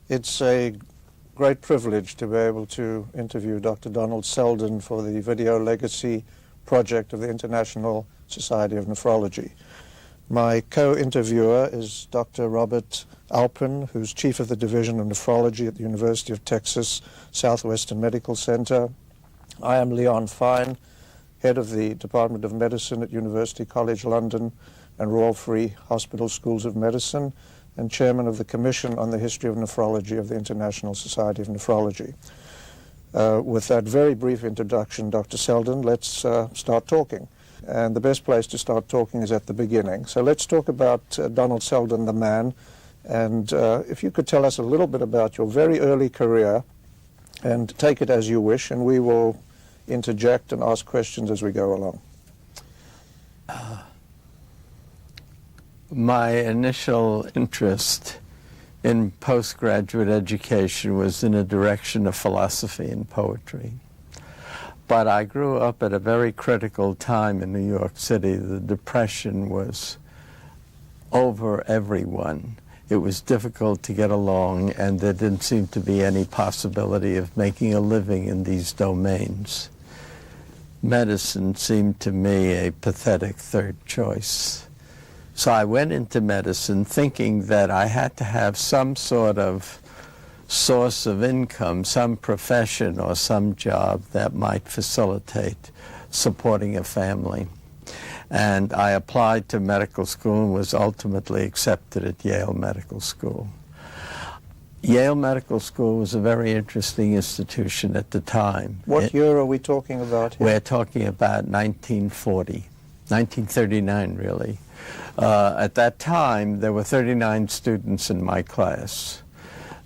It's a great privilege to be able to interview Dr. Donald Seldin for the Video Legacy Project of the International Society of Nephrology. My co-interviewer is Dr. Robert Alpin, who's Chief of the Division of Nephrology at the University of Texas Southwestern Medical Center. I am Leon Fine, Head of the Department of Medicine at University College London and Royal Free Hospital Schools of Medicine, and Chairman of the Commission on the History of Nephrology of the International Society of Nephrology. With that very brief introduction, Dr. Seldin, let's start talking. And the best place to start talking is at the beginning. So let's talk about Donald Seldin, the man. And if you could tell us a little bit about your very early career, and take it as you wish, and we will interject and ask questions as we go along. My initial interest in postgraduate education was in a direction of philosophy and poetry. But I grew up at a very critical time in New York City. The Depression was over everyone. It was difficult to get along, and there didn't seem to be any possibility of making a living in these domains. Medicine seemed to me a pathetic third choice. So I went into medicine thinking that I had to have some sort of source of income, some profession or some job that might facilitate supporting a family. And I applied to medical school and was ultimately accepted at Yale Medical School. Yale Medical School was a very interesting institution at the time. What year are we talking about here? We're talking about 1939 really. At that time, there were 39 students in my class.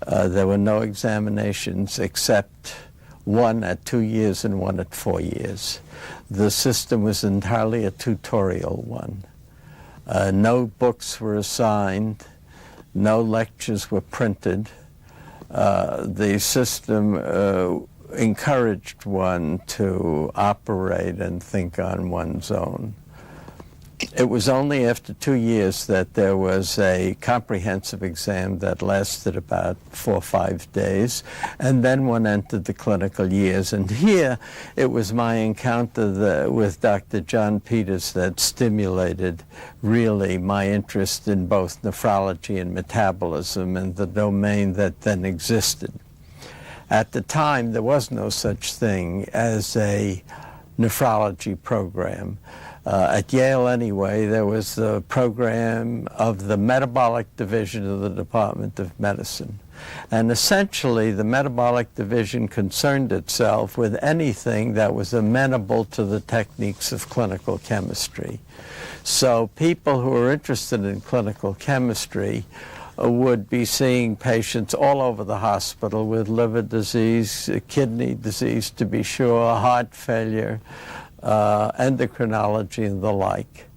There were no examinations except one at 2 years and one at 4 years. The system was entirely a tutorial one. No books were assigned, no lectures were printed. The system encouraged one to operate and think on one's own. It was only after 2 years that there was a comprehensive exam that lasted about 4 or 5 days, and then one entered the clinical years. And here it was my encounter with Dr. John Peters that stimulated really my interest in both nephrology and metabolism and the domain that then existed. At the time, there was no such thing as a nephrology program. At Yale, anyway, there was the program of the metabolic division of the Department of Medicine. And essentially, the metabolic division concerned itself with anything that was amenable to the techniques of clinical chemistry. So people who were interested in clinical chemistry would be seeing patients all over the hospital with liver disease, kidney disease to be sure, heart failure, endocrinology and the like.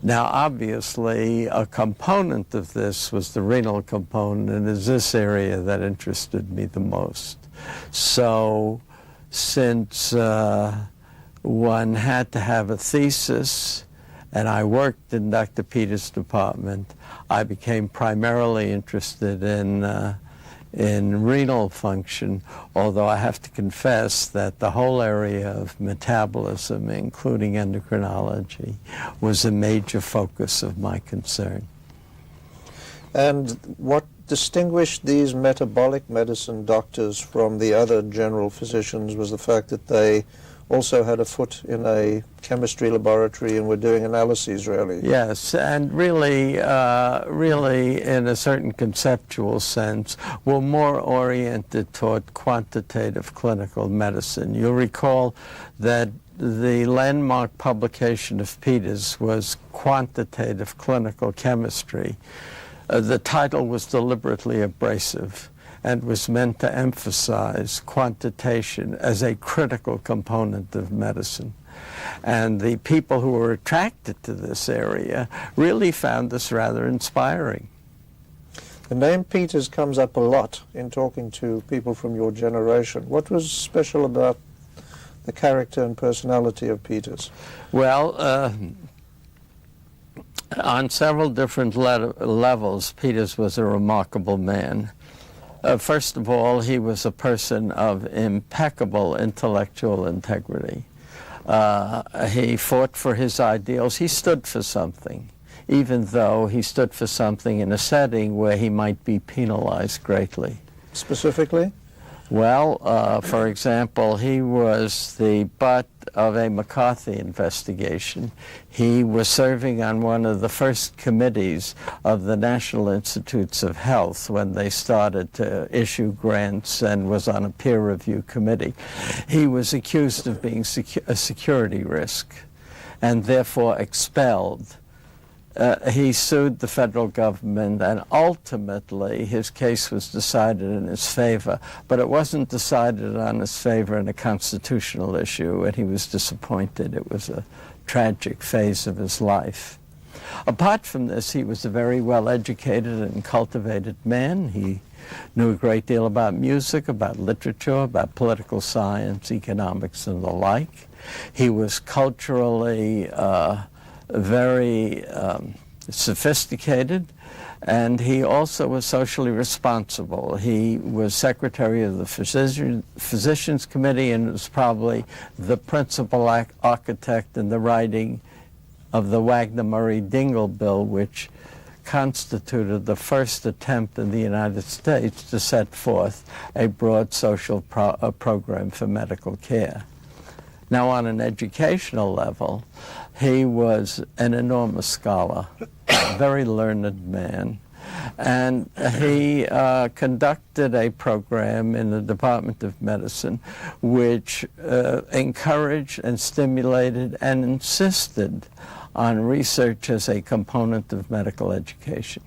Now, obviously, a component of this was the renal component, and it's this area that interested me the most. So, since one had to have a thesis, and I worked in Dr. Peters' department, I became primarily interested in renal function, although I have to confess that the whole area of metabolism, including endocrinology, was a major focus of my concern. And what distinguished these metabolic medicine doctors from the other general physicians was the fact that they also had a foot in a chemistry laboratory and were doing analyses, really. Yes, and really in a certain conceptual sense, were more oriented toward quantitative clinical medicine. You'll recall that the landmark publication of Peters was Quantitative Clinical Chemistry. The title was deliberately abrasive and was meant to emphasize quantitation as a critical component of medicine. And the people who were attracted to this area really found this rather inspiring. The name Peters comes up a lot in talking to people from your generation. What was special about the character and personality of Peters? Well, on several different levels, Peters was a remarkable man. First of all, he was a person of impeccable intellectual integrity. He fought for his ideals. He stood for something, even though he stood for something in a setting where he might be penalized greatly. Specifically? Well, for example, he was the butt of a McCarthy investigation. He was serving on one of the first committees of the National Institutes of Health when they started to issue grants, and was on a peer review committee. He was accused of being a security risk and therefore expelled. He sued the federal government, and ultimately his case was decided in his favor, but it wasn't decided on his favor in a constitutional issue, and he was disappointed. It was a tragic phase of his life. Apart from this, he was a very well-educated and cultivated man. He knew a great deal about music, about literature, about political science, economics, and the like. He was culturally very sophisticated, and he also was socially responsible. He was secretary of the Physicians Committee and was probably the principal architect in the writing of the Wagner-Murray-Dingle Bill, which constituted the first attempt in the United States to set forth a broad social program for medical care. Now, on an educational level, he was an enormous scholar, a very learned man, and he conducted a program in the Department of Medicine which encouraged and stimulated and insisted on research as a component of medical education.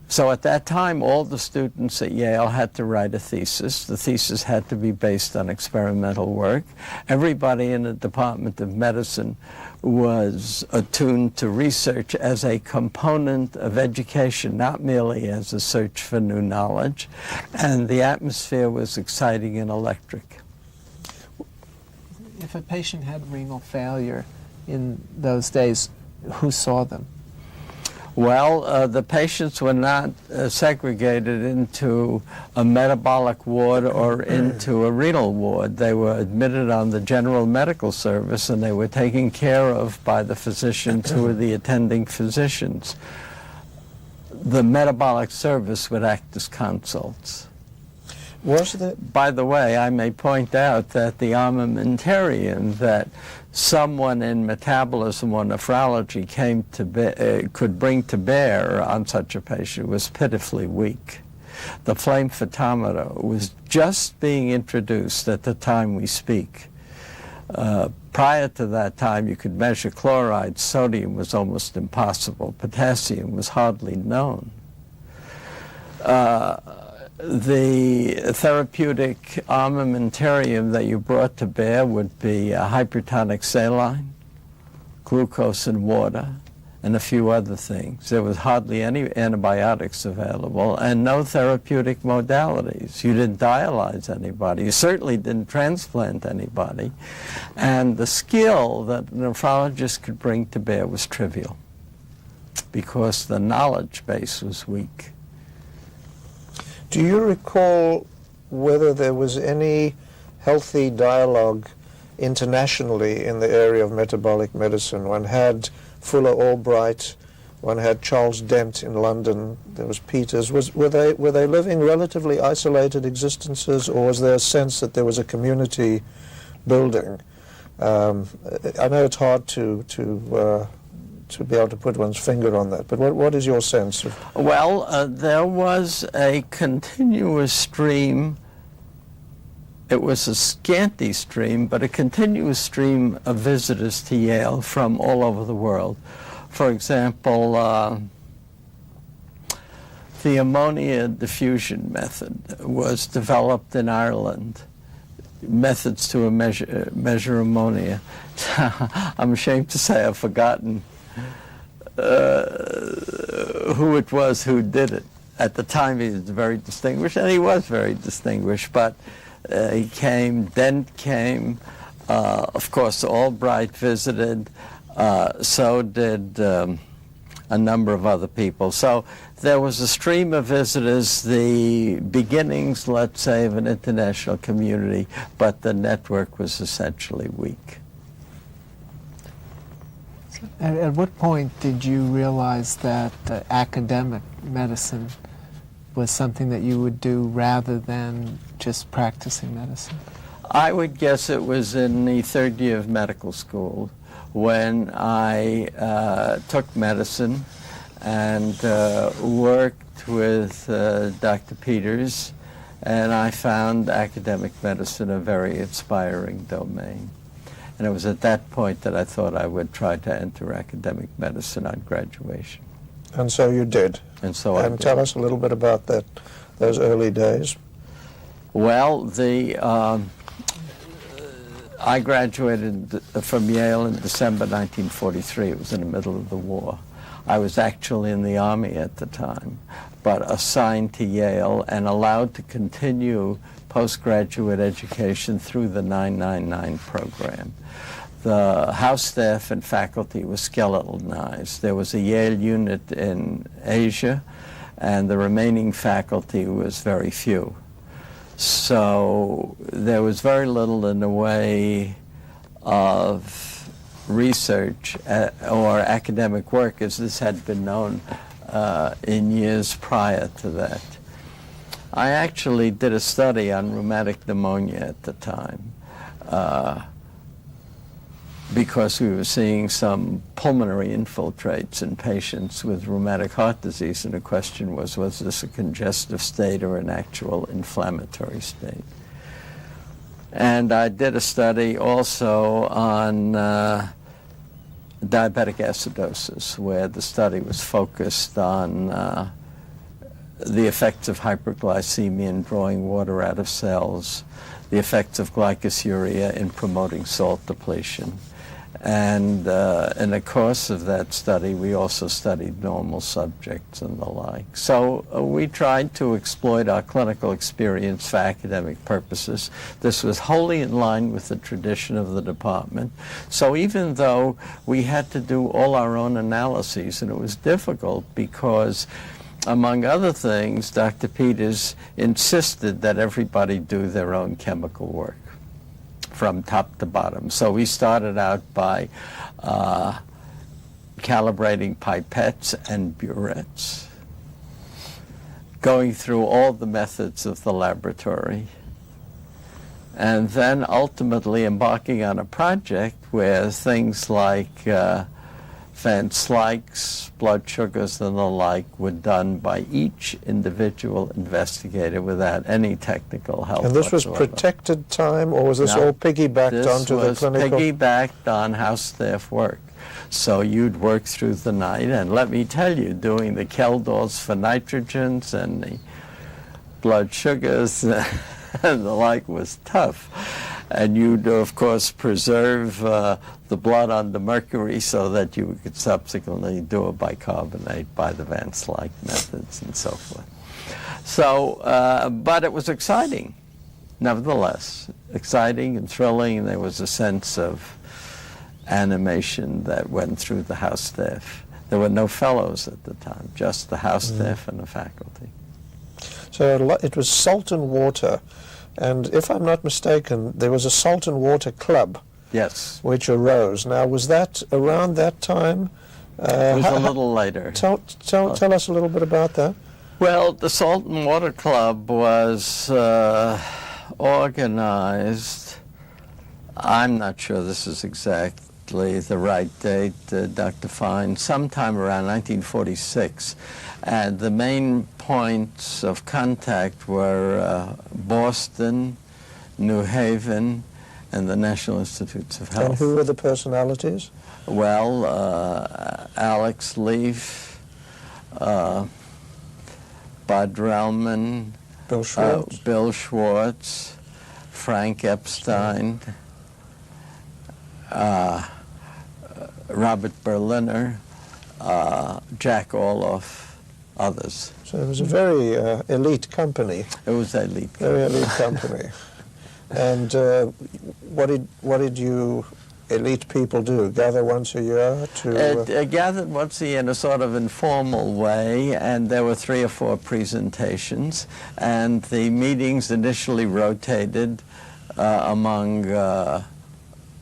So at that time, all the students at Yale had to write a thesis. The thesis had to be based on experimental work. Everybody in the Department of Medicine was attuned to research as a component of education, not merely as a search for new knowledge. And the atmosphere was exciting and electric. If a patient had renal failure in those days, who saw them? Well, the patients were not segregated into a metabolic ward or into a renal ward. They were admitted on the general medical service, and they were taken care of by the physicians who were the attending physicians. The metabolic service would act as consults. By the way, I may point out that the armamentarium that someone in metabolism or nephrology could bring to bear on such a patient was pitifully weak. The flame photometer was just being introduced at the time we speak. Prior to that time, you could measure chloride. Sodium was almost impossible. Potassium was hardly known. The therapeutic armamentarium that you brought to bear would be hypertonic saline, glucose and water, and a few other things. There was hardly any antibiotics available and no therapeutic modalities. You didn't dialyze anybody. You certainly didn't transplant anybody. And the skill that the nephrologist could bring to bear was trivial because the knowledge base was weak. Do you recall whether there was any healthy dialogue internationally in the area of metabolic medicine? One had Fuller Albright, one had Charles Dent in London, there was Peters. Were they living relatively isolated existences, or was there a sense that there was a community building? I know it's hard to be able to put one's finger on that, but what is your sense of? Well, there was a continuous stream. It was a scanty stream, but a continuous stream of visitors to Yale from all over the world. For example, the ammonia diffusion method was developed in Ireland. Methods to measure ammonia. I'm ashamed to say I've forgotten who it was who did it. At the time he was very distinguished, and he was very distinguished, but he came, Dent came, of course Albright visited, so did a number of other people. So there was a stream of visitors, the beginnings, let's say, of an international community, but the network was essentially weak. At what point did you realize that academic medicine was something that you would do rather than just practicing medicine? I would guess it was in the third year of medical school when I took medicine and worked with Dr. Peters, and I found academic medicine a very inspiring domain. And it was at that point that I thought I would try to enter academic medicine on graduation. And so you did. And so I did. Tell us a little bit about those early days. Well, I graduated from Yale in December 1943. It was in the middle of the war. I was actually in the Army at the time, but assigned to Yale and allowed to continue postgraduate education through the 999 program. The house staff and faculty was skeletonized. There was a Yale unit in Asia, and the remaining faculty was very few. So there was very little in the way of research or academic work as this had been known in years prior to that. I actually did a study on rheumatic pneumonia at the time because we were seeing some pulmonary infiltrates in patients with rheumatic heart disease, and the question was this a congestive state or an actual inflammatory state? And I did a study also on diabetic acidosis, where the study was focused on the effects of hyperglycemia in drawing water out of cells, the effects of glycosuria in promoting salt depletion. And in the course of that study, we also studied normal subjects and the like. So we tried to exploit our clinical experience for academic purposes. This was wholly in line with the tradition of the department. So even though we had to do all our own analyses, and it was difficult because, among other things, Dr. Peters insisted that everybody do their own chemical work from top to bottom. So we started out by calibrating pipettes and burettes, going through all the methods of the laboratory, and then ultimately embarking on a project where things like Van Slyke's blood sugars and the like were done by each individual investigator without any technical help. And this was whatsoever. protected time, or was this all piggybacked onto the clinical? This was piggybacked on house staff work. So you'd work through the night, and let me tell you, doing the Keldors for nitrogens and the blood sugars and the like was tough. And you'd, of course, preserve the blood under mercury so that you could subsequently do a bicarbonate by the Van Slyke methods and so forth. So, but it was exciting, nevertheless. Exciting and thrilling, and there was a sense of animation that went through the house staff. There were no fellows at the time, just the house staff and the faculty. So it was salt and water. And if I'm not mistaken, there was a salt and water club. Yes. Which arose. Now, was that around that time? It was a little later. Tell us a little bit about that. Well, the Salt and Water Club was organized, I'm not sure this is exactly the right date, Dr. Fine, sometime around 1946. And the main points of contact were Boston, New Haven, and the National Institutes of Health. And who were the personalities? Well, Alex Leaf, Bud Relman, Bill Schwartz, Frank Epstein, Robert Berliner, Jack Orloff, others. So it was a very elite company. It was elite. Very elite company. And what did you elite people do? Gather once a year to... Gathered once a year in a sort of informal way, and there were 3 or 4 presentations, and the meetings initially rotated among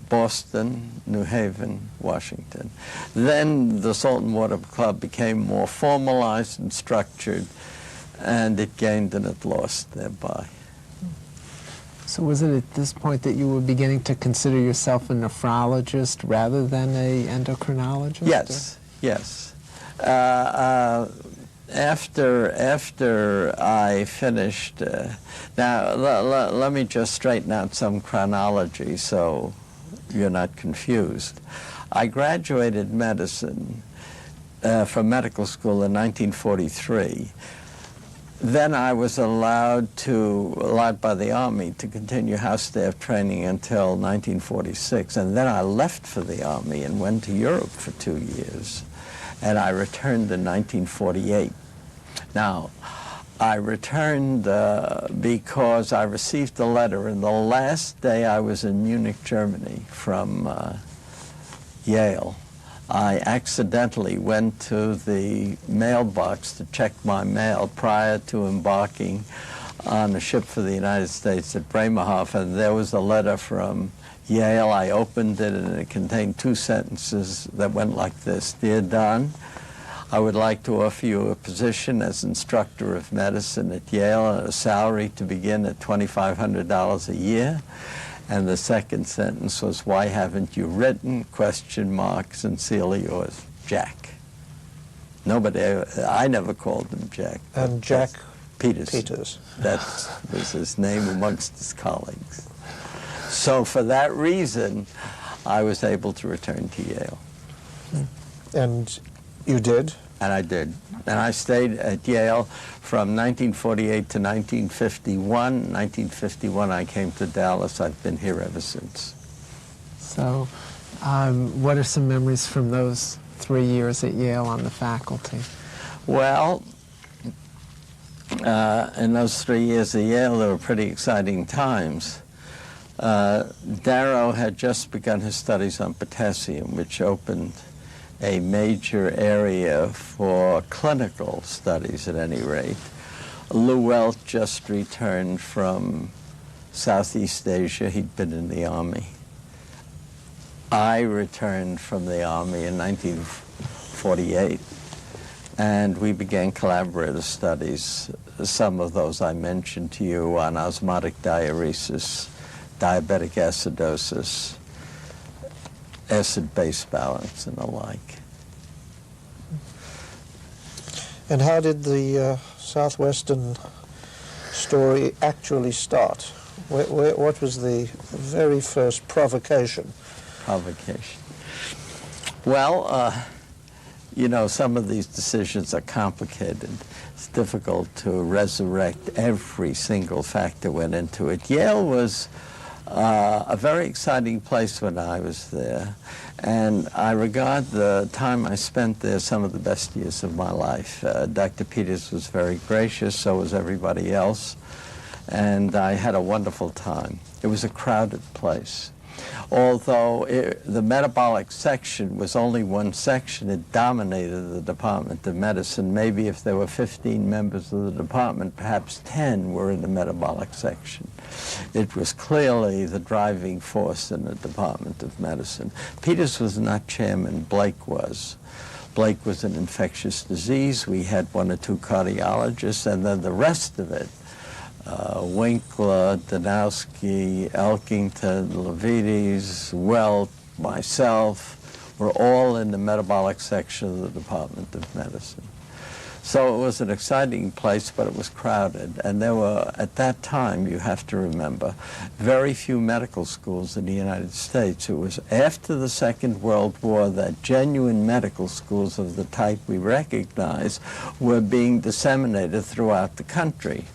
Boston, New Haven, Washington. Then the Salt and Water Club became more formalized and structured, and it gained and it lost thereby. So was it at this point that you were beginning to consider yourself a nephrologist rather than a endocrinologist? Yes, yes. After I finished, now let me just straighten out some chronology so you're not confused. I graduated medicine from medical school in 1943. Then I was allowed by the Army to continue house staff training until 1946, and then I left for the Army and went to Europe for 2 years, and I returned in 1948. Now, I returned because I received a letter, and the last day I was in Munich, Germany, from Yale. I accidentally went to the mailbox to check my mail prior to embarking on a ship for the United States at Bremerhaven, and there was a letter from Yale. I opened it, and it contained 2 sentences that went like this: "Dear Don, I would like to offer you a position as instructor of medicine at Yale and a salary to begin at $2,500 a year." And the second sentence was, "Why haven't you written? ? Sincerely yours, Jack." Nobody, I never called him Jack. And Jack Peters. Peters. That was his name amongst his colleagues. So for that reason, I was able to return to Yale. And you did? And I did. And I stayed at Yale from 1948 to 1951. 1951, I came to Dallas. I've been here ever since. So what are some memories from those 3 years at Yale on the faculty? Well, in those 3 years at Yale, there were pretty exciting times. Darrow had just begun his studies on potassium, which opened a major area for clinical studies, at any rate. Lew Welch just returned from Southeast Asia. He'd been in the Army. I returned from the Army in 1948, and we began collaborative studies. Some of those I mentioned to you on osmotic diuresis, diabetic acidosis, acid-base balance, and the like. And how did the Southwestern story actually start? What was the very first provocation? Well, you know, some of these decisions are complicated. It's difficult to resurrect every single fact that went into it. Yale was a very exciting place when I was there, and I regard the time I spent there some of the best years of my life. Dr. Peters was very gracious, so was everybody else, and I had a wonderful time. It was a crowded place. Although the metabolic section was only one section, it dominated the Department of Medicine. Maybe if there were 15 members of the department, perhaps 10 were in the metabolic section. It was clearly the driving force in the Department of Medicine. Peters was not chairman, Blake was. Blake was an infectious disease. We had 1 or 2 cardiologists, and then the rest of it, Winkler, Danowski, Elkington, Levites, Welt, myself, were all in the metabolic section of the Department of Medicine. So it was an exciting place, but it was crowded. And there were, at that time, you have to remember, very few medical schools in the United States. It was after the Second World War that genuine medical schools of the type we recognize were being disseminated throughout the country.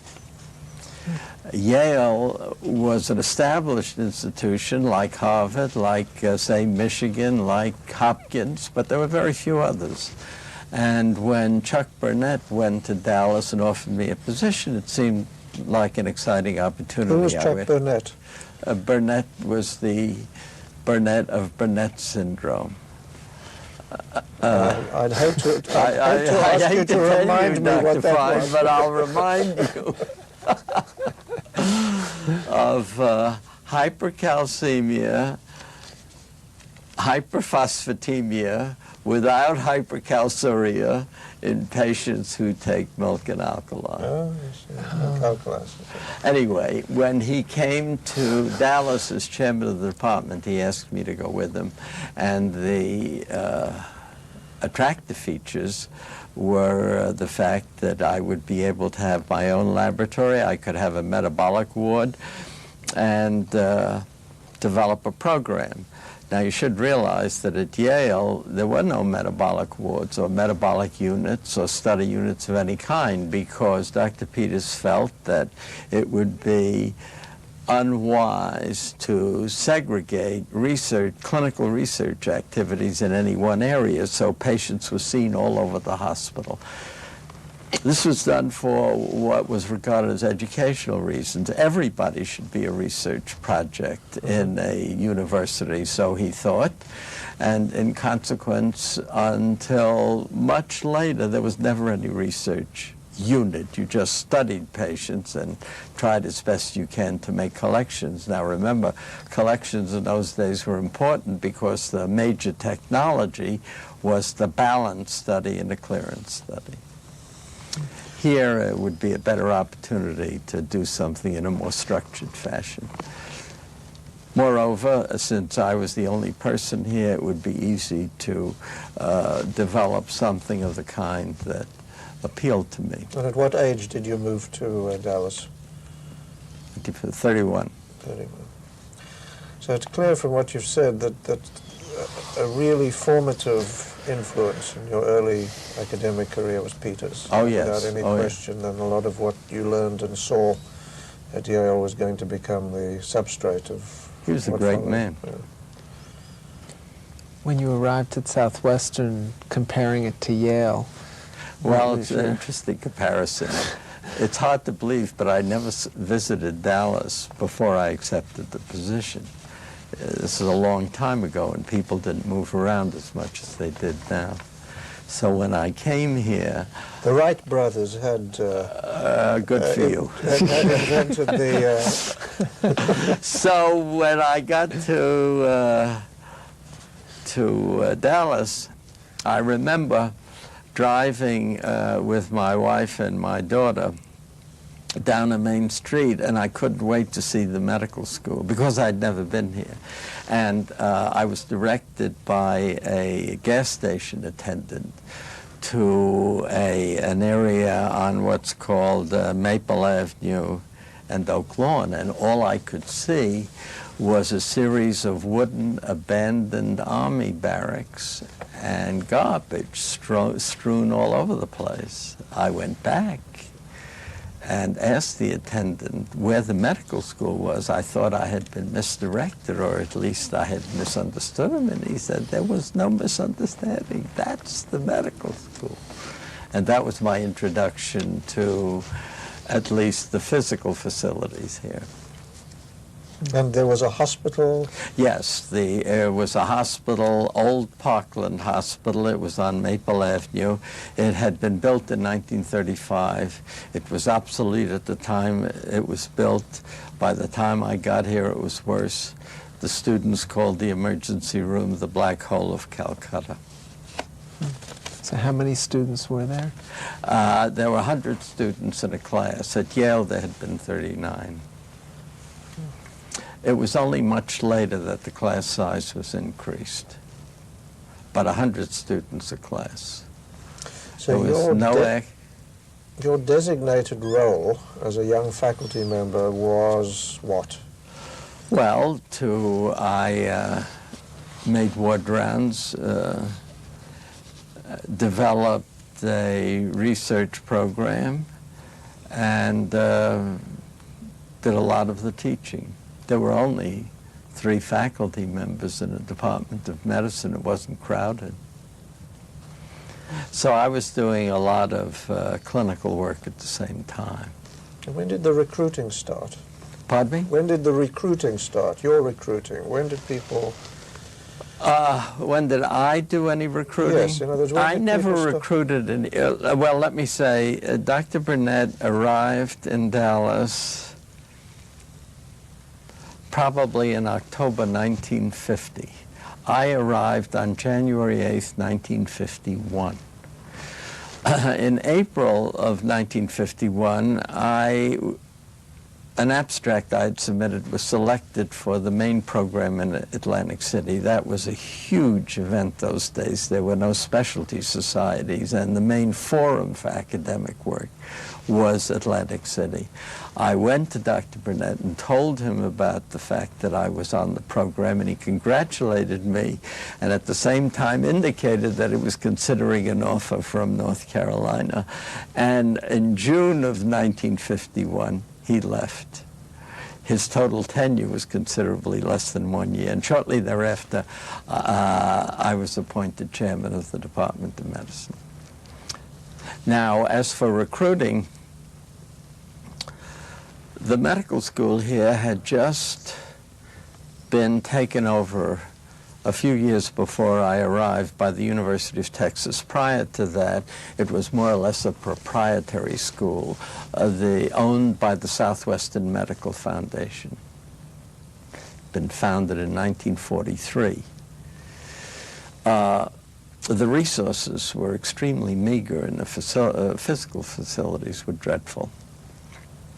Yale was an established institution like Harvard, like, say, Michigan, like Hopkins, but there were very few others. And when Chuck Burnett went to Dallas and offered me a position, it seemed like an exciting opportunity. Who was Chuck Burnett? Burnett was the Burnett syndrome. I'd hate to ask you to remind me what that was. But I'll remind you of hypercalcemia, hyperphosphatemia without hypercalciuria in patients who take milk and alkaline. Oh, yes, milk alkaline. Anyway, when he came to Dallas as chairman of the department, he asked me to go with him, and the attractive features were the fact that I would be able to have my own laboratory, I could have a metabolic ward, and develop a program. Now, you should realize that at Yale, there were no metabolic wards or metabolic units or study units of any kind, because Dr. Peters felt that it would be unwise to segregate research, clinical research activities in any one area, so patients were seen all over the hospital. This was done for what was regarded as educational reasons. Everybody should be a research project in a university, so he thought. And in consequence, until much later, there was never any research unit. You just studied patients and tried as best you can to make collections. Now remember, collections in those days were important because the major technology was the balance study and the clearance study. Here, it would be a better opportunity to do something in a more structured fashion. Moreover, since I was the only person here, it would be easy to develop something of the kind that appealed to me. And at what age did you move to Dallas? 31. 31. So it's clear from what you've said that a really formative influence in your early academic career was Peters. Oh, yes. Without any question, and a lot of what you learned and saw at Yale was going to become the substrate of He was a what great followed. man. Yeah. When you arrived at Southwestern, comparing it to Yale, Well, it's an interesting comparison. It's hard to believe, but I never visited Dallas before I accepted the position. This is a long time ago, and people didn't move around as much as they did now. So when I came here... The Wright brothers had... good for you. Had invented the... So when I got to Dallas, I remember driving with my wife and my daughter down a main street, and I couldn't wait to see the medical school because I'd never been here. And I was directed by a gas station attendant to an area on what's called Maple Avenue and Oak Lawn, and all I could see was a series of wooden abandoned army barracks and garbage strewn all over the place. I went back and asked the attendant where the medical school was. I thought I had been misdirected, or at least I had misunderstood him, and he said, there was no misunderstanding. That's the medical school. And that was my introduction to at least the physical facilities here. And there was a hospital? Yes, there was a hospital, Old Parkland Hospital. It was on Maple Avenue. It had been built in 1935. It was obsolete at the time it was built. By the time I got here, it was worse. The students called the emergency room the Black Hole of Calcutta. So how many students were there? There were 100 students in a class. At Yale, there had been 39. It was only much later that the class size was increased, but 100 students a class. So your designated role as a young faculty member was what? Well, I made ward rounds, developed a research program, and did a lot of the teaching. There were only 3 faculty members in the Department of Medicine. It wasn't crowded. So I was doing a lot of clinical work at the same time. And when did the recruiting start? Pardon me? When did the recruiting start, your recruiting? When did people... When did I do any recruiting? Yes, in other words, when I did never people recruited any. Well, let me say, Dr. Burnett arrived in Dallas probably in October 1950. I arrived on January 8th, 1951. In April of 1951, an abstract I had submitted was selected for the main program in Atlantic City. That was a huge event those days. There were no specialty societies, and the main forum for academic work was Atlantic City. I went to Dr. Burnett and told him about the fact that I was on the program, and he congratulated me, and at the same time indicated that he was considering an offer from North Carolina. And in June of 1951, he left. His total tenure was considerably less than 1 year, and shortly thereafter, I was appointed chairman of the Department of Medicine. Now, as for recruiting, the medical school here had just been taken over a few years before I arrived by the University of Texas. Prior to that, it was more or less a proprietary school, owned by the Southwestern Medical Foundation. Been founded in 1943. The resources were extremely meager, and the physical facilities were dreadful.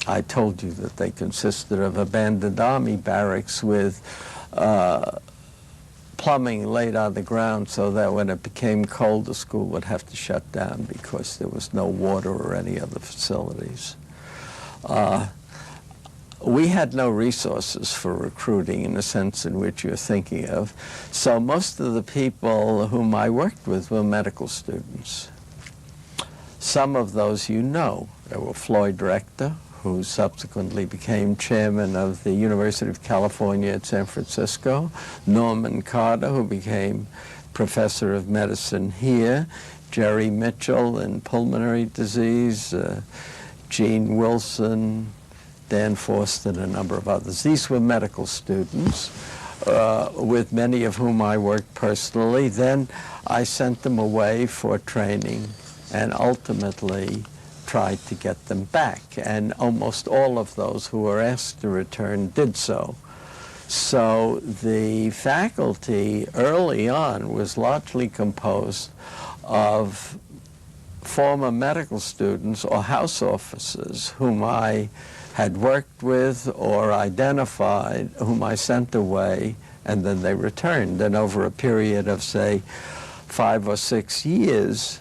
I told you that they consisted of abandoned army barracks with plumbing laid on the ground so that when it became cold, the school would have to shut down because there was no water or any other facilities. We had no resources for recruiting in the sense in which you're thinking of, so most of the people whom I worked with were medical students. Some of those you know. There were Floyd Rector, who subsequently became chairman of the University of California at San Francisco, Norman Carter, who became professor of medicine here, Jerry Mitchell in pulmonary disease, Gene Wilson, Dan Forster, and a number of others. These were medical students, with many of whom I worked personally. Then I sent them away for training and ultimately tried to get them back, and almost all of those who were asked to return did so. So the faculty early on was largely composed of former medical students or house officers whom I had worked with or identified, whom I sent away, and then they returned. And over a period of, say, 5 or 6 years,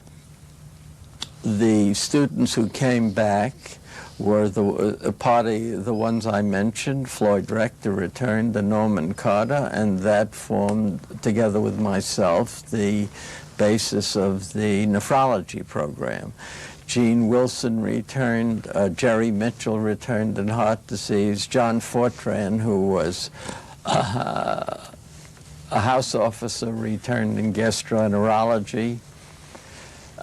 the students who came back were the ones I mentioned. Floyd Rector returned, and Norman Carter, and that formed, together with myself, the basis of the nephrology program. Gene Wilson returned, Jerry Mitchell returned in heart disease, John Fortran, who was a house officer, returned in gastroenterology.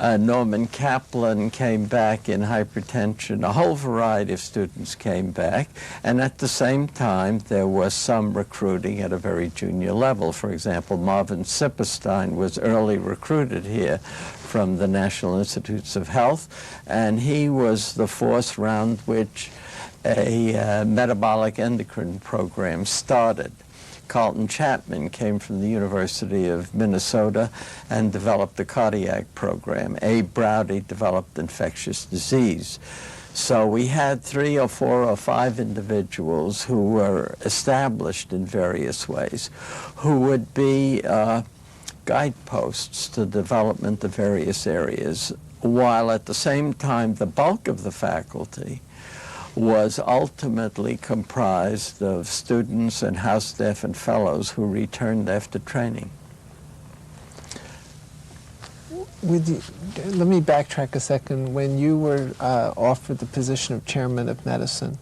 Norman Kaplan came back in hypertension. A whole variety of students came back, and at the same time there was some recruiting at a very junior level. For example, Marvin Sipperstein was early recruited here from the National Institutes of Health, and he was the force round which a metabolic endocrine program started. Carlton Chapman came from the University of Minnesota and developed the cardiac program. Abe Browdy developed infectious disease. So we had 3 or 4 or 5 individuals who were established in various ways, who would be guideposts to development of various areas, while at the same time the bulk of the faculty was ultimately comprised of students and house staff and fellows who returned after training. Let me backtrack a second. When you were offered the position of chairman of medicine,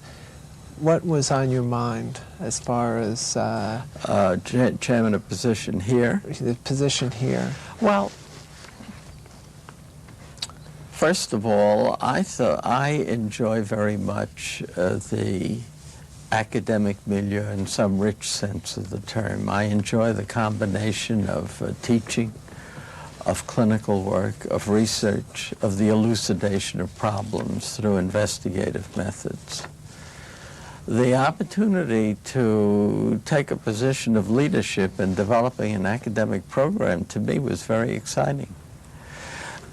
what was on your mind as far as... chairman of position here? The position here. Well, first of all, I enjoy very much the academic milieu in some rich sense of the term. I enjoy the combination of teaching, of clinical work, of research, of the elucidation of problems through investigative methods. The opportunity to take a position of leadership in developing an academic program to me was very exciting.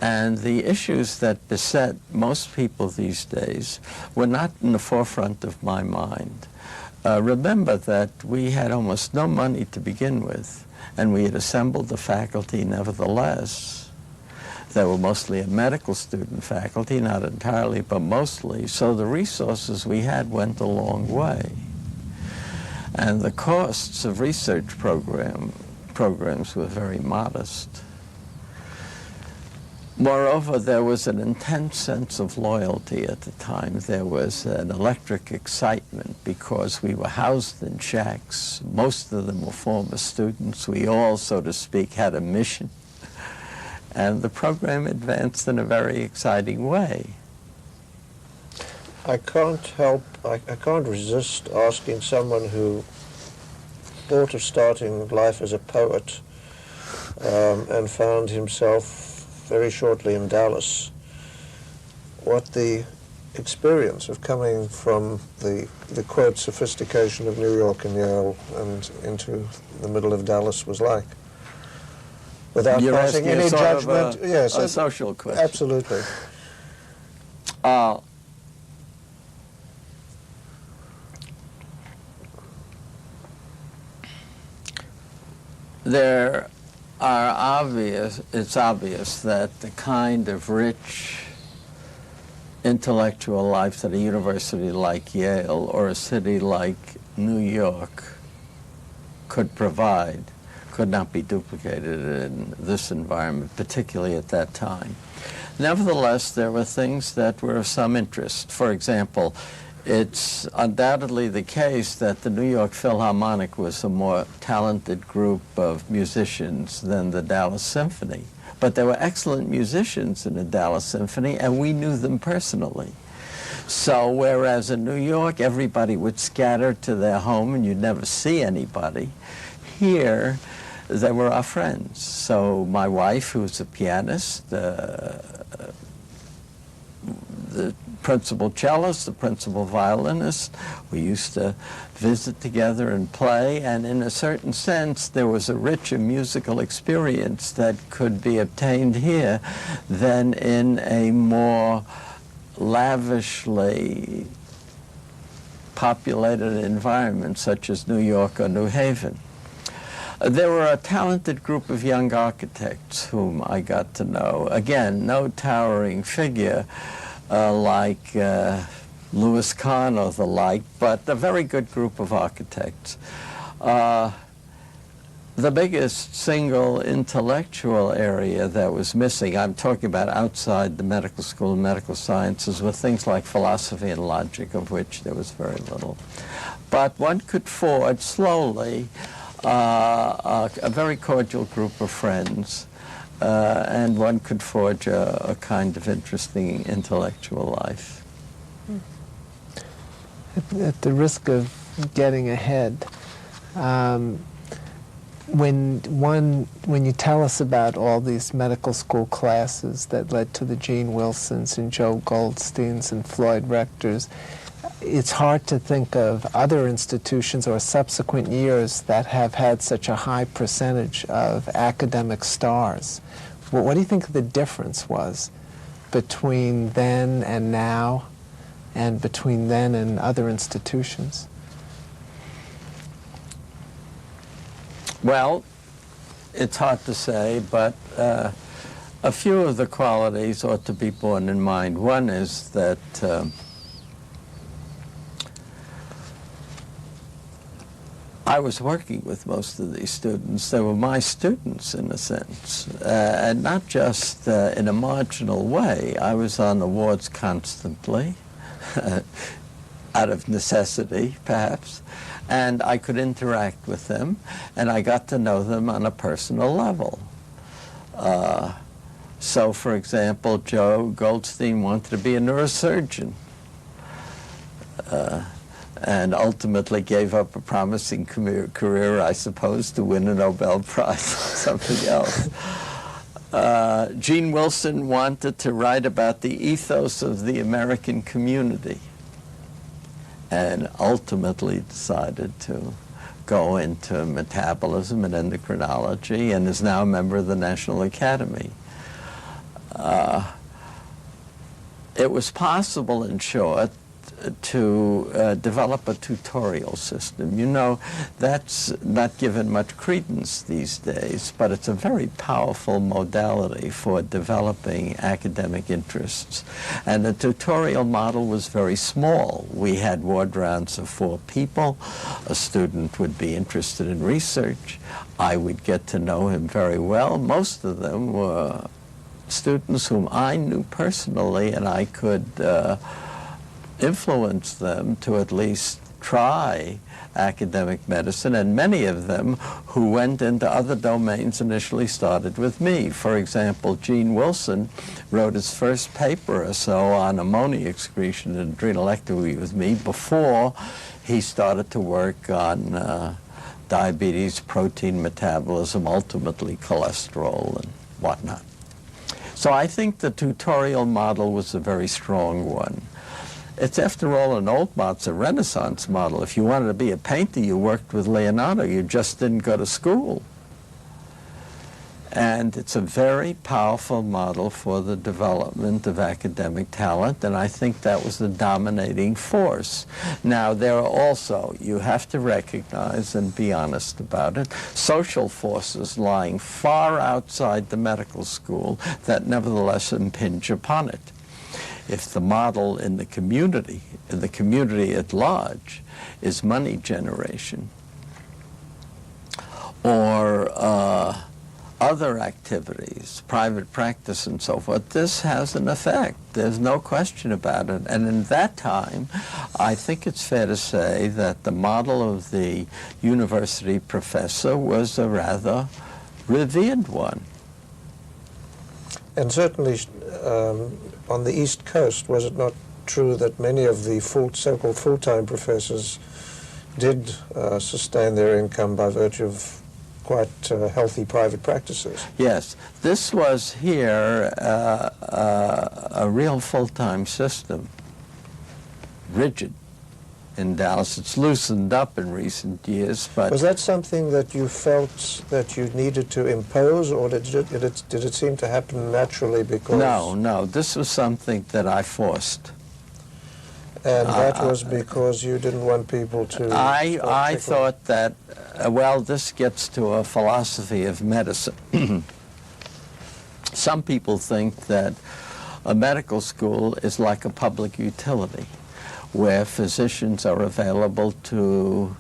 And the issues that beset most people these days were not in the forefront of my mind. Remember that we had almost no money to begin with, and we had assembled the faculty nevertheless. They were mostly a medical student faculty, not entirely, but mostly, so the resources we had went a long way. And the costs of research programs were very modest. Moreover, there was an intense sense of loyalty at the time. There was an electric excitement because we were housed in shacks. Most of them were former students. We all, so to speak, had a mission. And the program advanced in a very exciting way. I can't resist asking someone who thought of starting life as a poet and found himself very shortly in Dallas, what the experience of coming from the quote sophistication of New York and Yale and into the middle of Dallas was like. Without You're passing asking any sort judgment. of Yes, a social question. absolutely. It's obvious that the kind of rich intellectual life that a university like Yale or a city like New York could provide could not be duplicated in this environment, particularly at that time. Nevertheless, there were things that were of some interest. For example, it's undoubtedly the case that the New York Philharmonic was a more talented group of musicians than the Dallas Symphony. But there were excellent musicians in the Dallas Symphony, and we knew them personally. So whereas in New York, everybody would scatter to their home and you'd never see anybody, here, they were our friends. So my wife, who's a pianist, the principal cellist, the principal violinist, we used to visit together and play, and in a certain sense there was a richer musical experience that could be obtained here than in a more lavishly populated environment such as New York or New Haven. There were a talented group of young architects whom I got to know. Again, no towering figure like Louis Kahn or the like, but a very good group of architects. The biggest single intellectual area that was missing, I'm talking about outside the medical school and medical sciences, were things like philosophy and logic, of which there was very little. But one could forge slowly a very cordial group of friends, and one could forge a kind of interesting intellectual life. At the risk of getting ahead, when you tell us about all these medical school classes that led to the Gene Wilsons and Joe Goldsteins and Floyd Rectors, it's hard to think of other institutions or subsequent years that have had such a high percentage of academic stars. What do you think the difference was between then and now, and between then and other institutions? Well, it's hard to say, but a few of the qualities ought to be borne in mind. One is that I was working with most of these students. They were my students, in a sense, and not just in a marginal way. I was on the wards constantly, out of necessity, perhaps, and I could interact with them, and I got to know them on a personal level. So, for example, Joe Goldstein wanted to be a neurosurgeon. and ultimately gave up a promising career, I suppose, to win a Nobel Prize or something else. Gene Wilson wanted to write about the ethos of the American community, and ultimately decided to go into metabolism and endocrinology, and is now a member of the National Academy. It was possible, in short, to develop a tutorial system. You know, that's not given much credence these days, but it's a very powerful modality for developing academic interests. And the tutorial model was very small. We had ward rounds of 4 people. A student would be interested in research. I would get to know him very well. Most of them were students whom I knew personally, and I could influence them to at least try academic medicine, and many of them who went into other domains initially started with me. For example, Gene Wilson wrote his first paper or so on ammonia excretion and adrenalectomy with me before he started to work on diabetes, protein metabolism, ultimately cholesterol and whatnot. So I think the tutorial model was a very strong one. It's, after all, an old model, it's a Renaissance model. If you wanted to be a painter, you worked with Leonardo. You just didn't go to school. And it's a very powerful model for the development of academic talent, and I think that was the dominating force. Now, there are also, you have to recognize and be honest about it, social forces lying far outside the medical school that nevertheless impinge upon it. If the model in the community at large, is money generation or other activities, private practice and so forth, this has an effect. There's no question about it. And in that time, I think it's fair to say that the model of the university professor was a rather revered one. And certainly on the East Coast, was it not true that many of the so-called full-time professors did sustain their income by virtue of quite healthy private practices? Yes, this was here a real full-time system, rigid. In Dallas, it's loosened up in recent years, but... Was that something that you felt that you needed to impose, or did it seem to happen naturally because... No, this was something that I forced. And that was because you didn't want people to... I thought that, well, this gets to a philosophy of medicine. Some people think that a medical school is like a public utility, where physicians are available to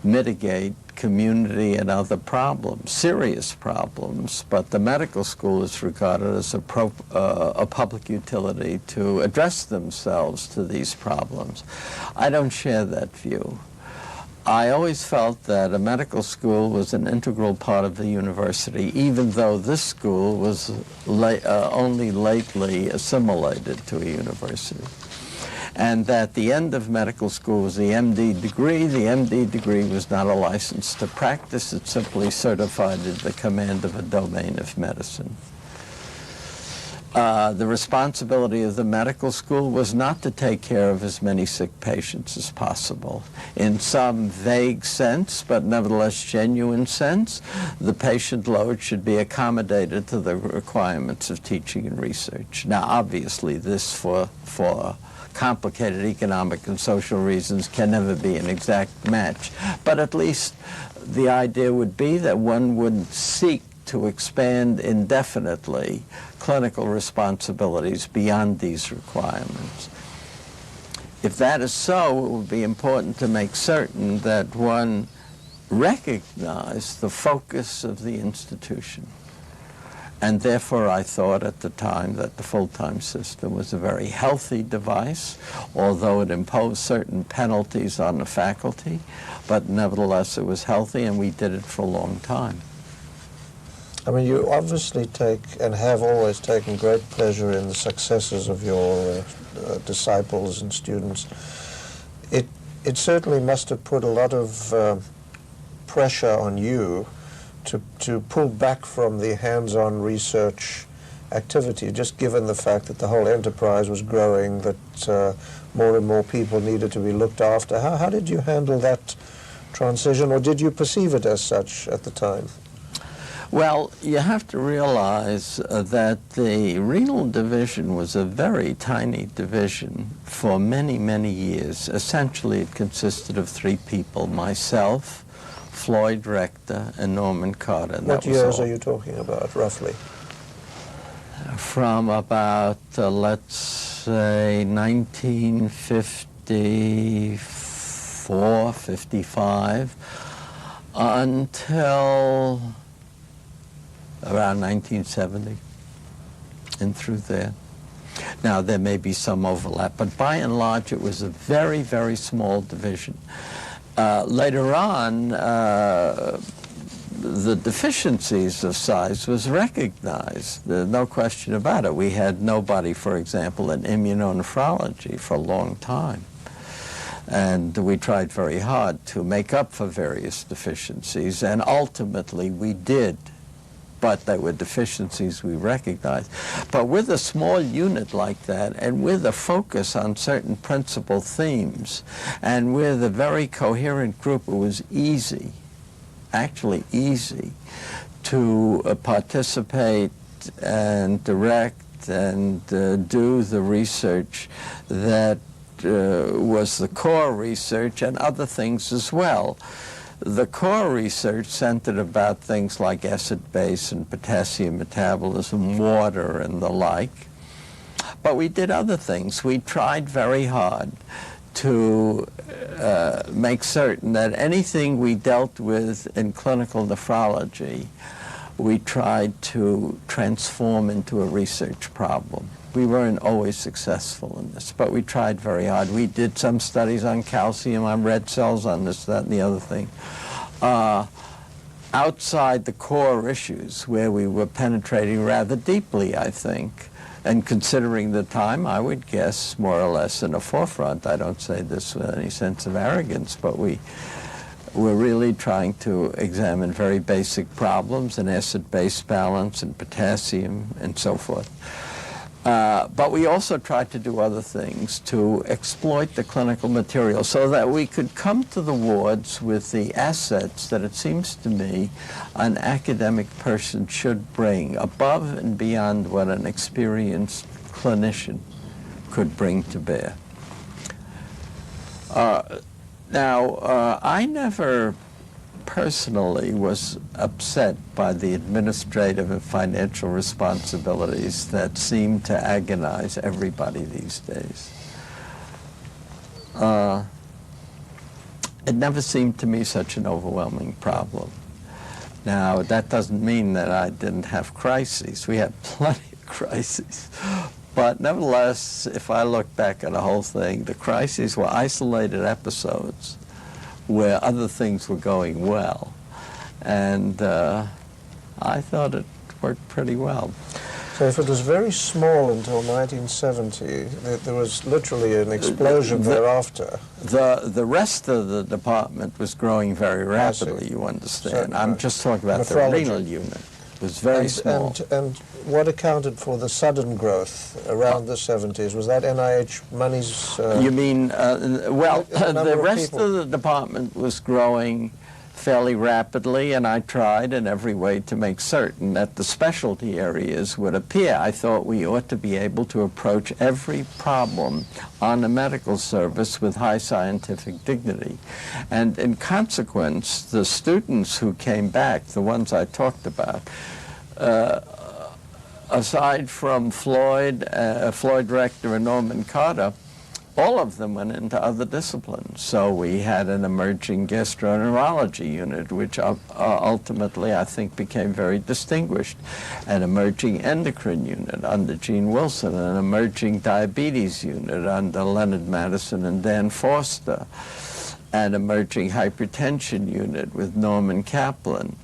mitigate community and other problems, serious problems, but the medical school is regarded as a public utility to address themselves to these problems. I don't share that view. I always felt that a medical school was an integral part of the university, even though this school was only lately assimilated to a university. And that the end of medical school was the MD degree. The MD degree was not a license to practice. It simply certified the command of a domain of medicine. The responsibility of the medical school was not to take care of as many sick patients as possible. In some vague sense, but nevertheless genuine sense, the patient load should be accommodated to the requirements of teaching and research. Now, obviously, this for complicated economic and social reasons can never be an exact match. But at least the idea would be that one would seek to expand indefinitely clinical responsibilities beyond these requirements. If that is so, it would be important to make certain that one recognized the focus of the institution. And therefore, I thought at the time that the full-time system was a very healthy device, although it imposed certain penalties on the faculty, but nevertheless it was healthy, and we did it for a long time. I mean, you obviously take and have always taken great pleasure in the successes of your disciples and students. it certainly must have put a lot of pressure on you to pull back from the hands-on research activity, just given the fact that the whole enterprise was growing, that more and more people needed to be looked after. How did you handle that transition, or did you perceive it as such at the time? Well, you have to realize that the renal division was a very tiny division for many, many years. Essentially, it consisted of 3 people, myself, Floyd Rector, and Norman Carter. What years are you talking about, roughly? From about, let's say, 1954, 55, until around 1970, and through there. Now, there may be some overlap, but by and large, it was a very, very small division. Later on, the deficiencies of size was recognized. There's no question about it. We had nobody, for example, in immuno-nephrology for a long time. And we tried very hard to make up for various deficiencies, and ultimately we did. But they were deficiencies we recognized. But with a small unit like that, and with a focus on certain principal themes, and with a very coherent group, it was easy, actually easy, to participate and direct and do the research that was the core research, and other things as well. The core research centered about things like acid base and potassium metabolism, water, and the like. But we did other things. We tried very hard to make certain that anything we dealt with in clinical nephrology, we tried to transform into a research problem. We weren't always successful in this, but we tried very hard. We did some studies on calcium, on red cells, on this, that, and the other thing. Outside the core issues, where we were penetrating rather deeply, I think, and considering the time, I would guess more or less in the forefront. I don't say this with any sense of arrogance, but we were really trying to examine very basic problems in acid-base balance and potassium and so forth. But we also tried to do other things to exploit the clinical material so that we could come to the wards with the assets that it seems to me an academic person should bring above and beyond what an experienced clinician could bring to bear. I never personally was upset by the administrative and financial responsibilities that seem to agonize everybody these days. It never seemed to me such an overwhelming problem. Now, that doesn't mean that I didn't have crises. We had plenty of crises. But nevertheless, if I look back at the whole thing, the crises were isolated episodes where other things were going well. And I thought it worked pretty well. So if it was very small until 1970, there was literally an explosion thereafter. The rest of the department was growing very rapidly, you understand. So, I'm just talking about nephrology. the renal unit. It was very small. And what accounted for the sudden growth around the 70s? Was that NIH monies? You mean, well, the rest people? of the department was growing fairly rapidly, and I tried in every way to make certain that the specialty areas would appear. I thought we ought to be able to approach every problem on the medical service with high scientific dignity. And in consequence, the students who came back, the ones I talked about, aside from Floyd Rector and Norman Carter, all of them went into other disciplines. So we had an emerging gastroenterology unit, which ultimately I think became very distinguished, an emerging endocrine unit under Gene Wilson, an emerging diabetes unit under Leonard Madison and Dan Forster, an emerging hypertension unit with Norman Kaplan,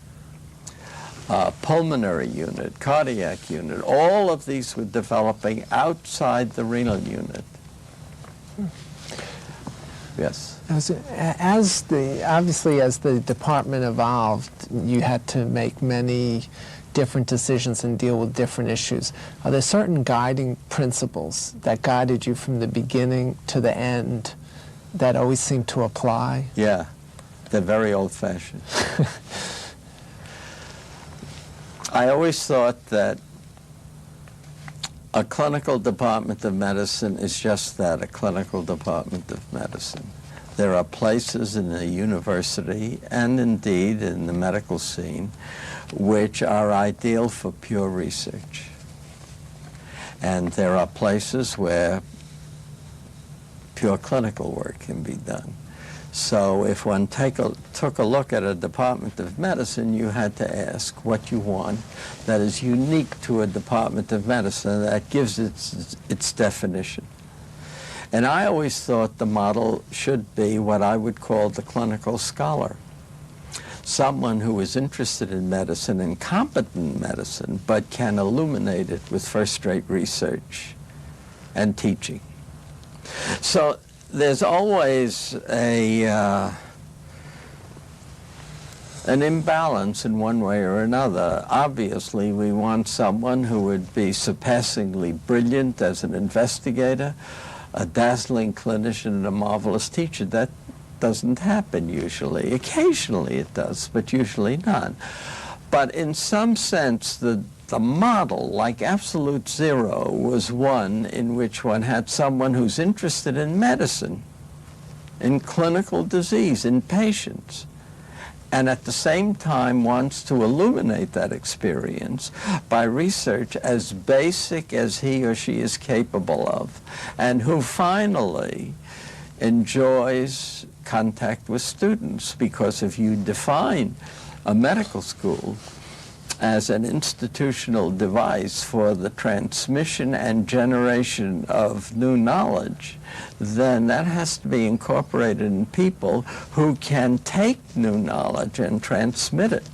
pulmonary unit, cardiac unit. All of these were developing outside the renal unit. yes. Obviously, as the department evolved, you had to make many different decisions and deal with different issues. Are there certain guiding principles that guided you from the beginning to the end that always seem to apply? Yeah, they're very old-fashioned. I always thought that a clinical department of medicine is just that, a clinical department of medicine. There are places in the university, and indeed in the medical scene, which are ideal for pure research. And there are places where pure clinical work can be done. So if one took a look at a department of medicine, you had to ask what you want that is unique to a department of medicine that gives its definition. And I always thought the model should be what I would call the clinical scholar. Someone who is interested in medicine and competent in medicine, but can illuminate it with first-rate research and teaching. So there's always an imbalance in one way or another. Obviously, we want someone who would be surpassingly brilliant as an investigator, a dazzling clinician, and a marvelous teacher. That doesn't happen usually. Occasionally it does, but usually not. But in some sense, the model, like absolute zero, was one in which one had someone who's interested in medicine, in clinical disease, in patients, and at the same time wants to illuminate that experience by research as basic as he or she is capable of, and who finally enjoys contact with students. Because if you define a medical school as an institutional device for the transmission and generation of new knowledge, then that has to be incorporated in people who can take new knowledge and transmit it.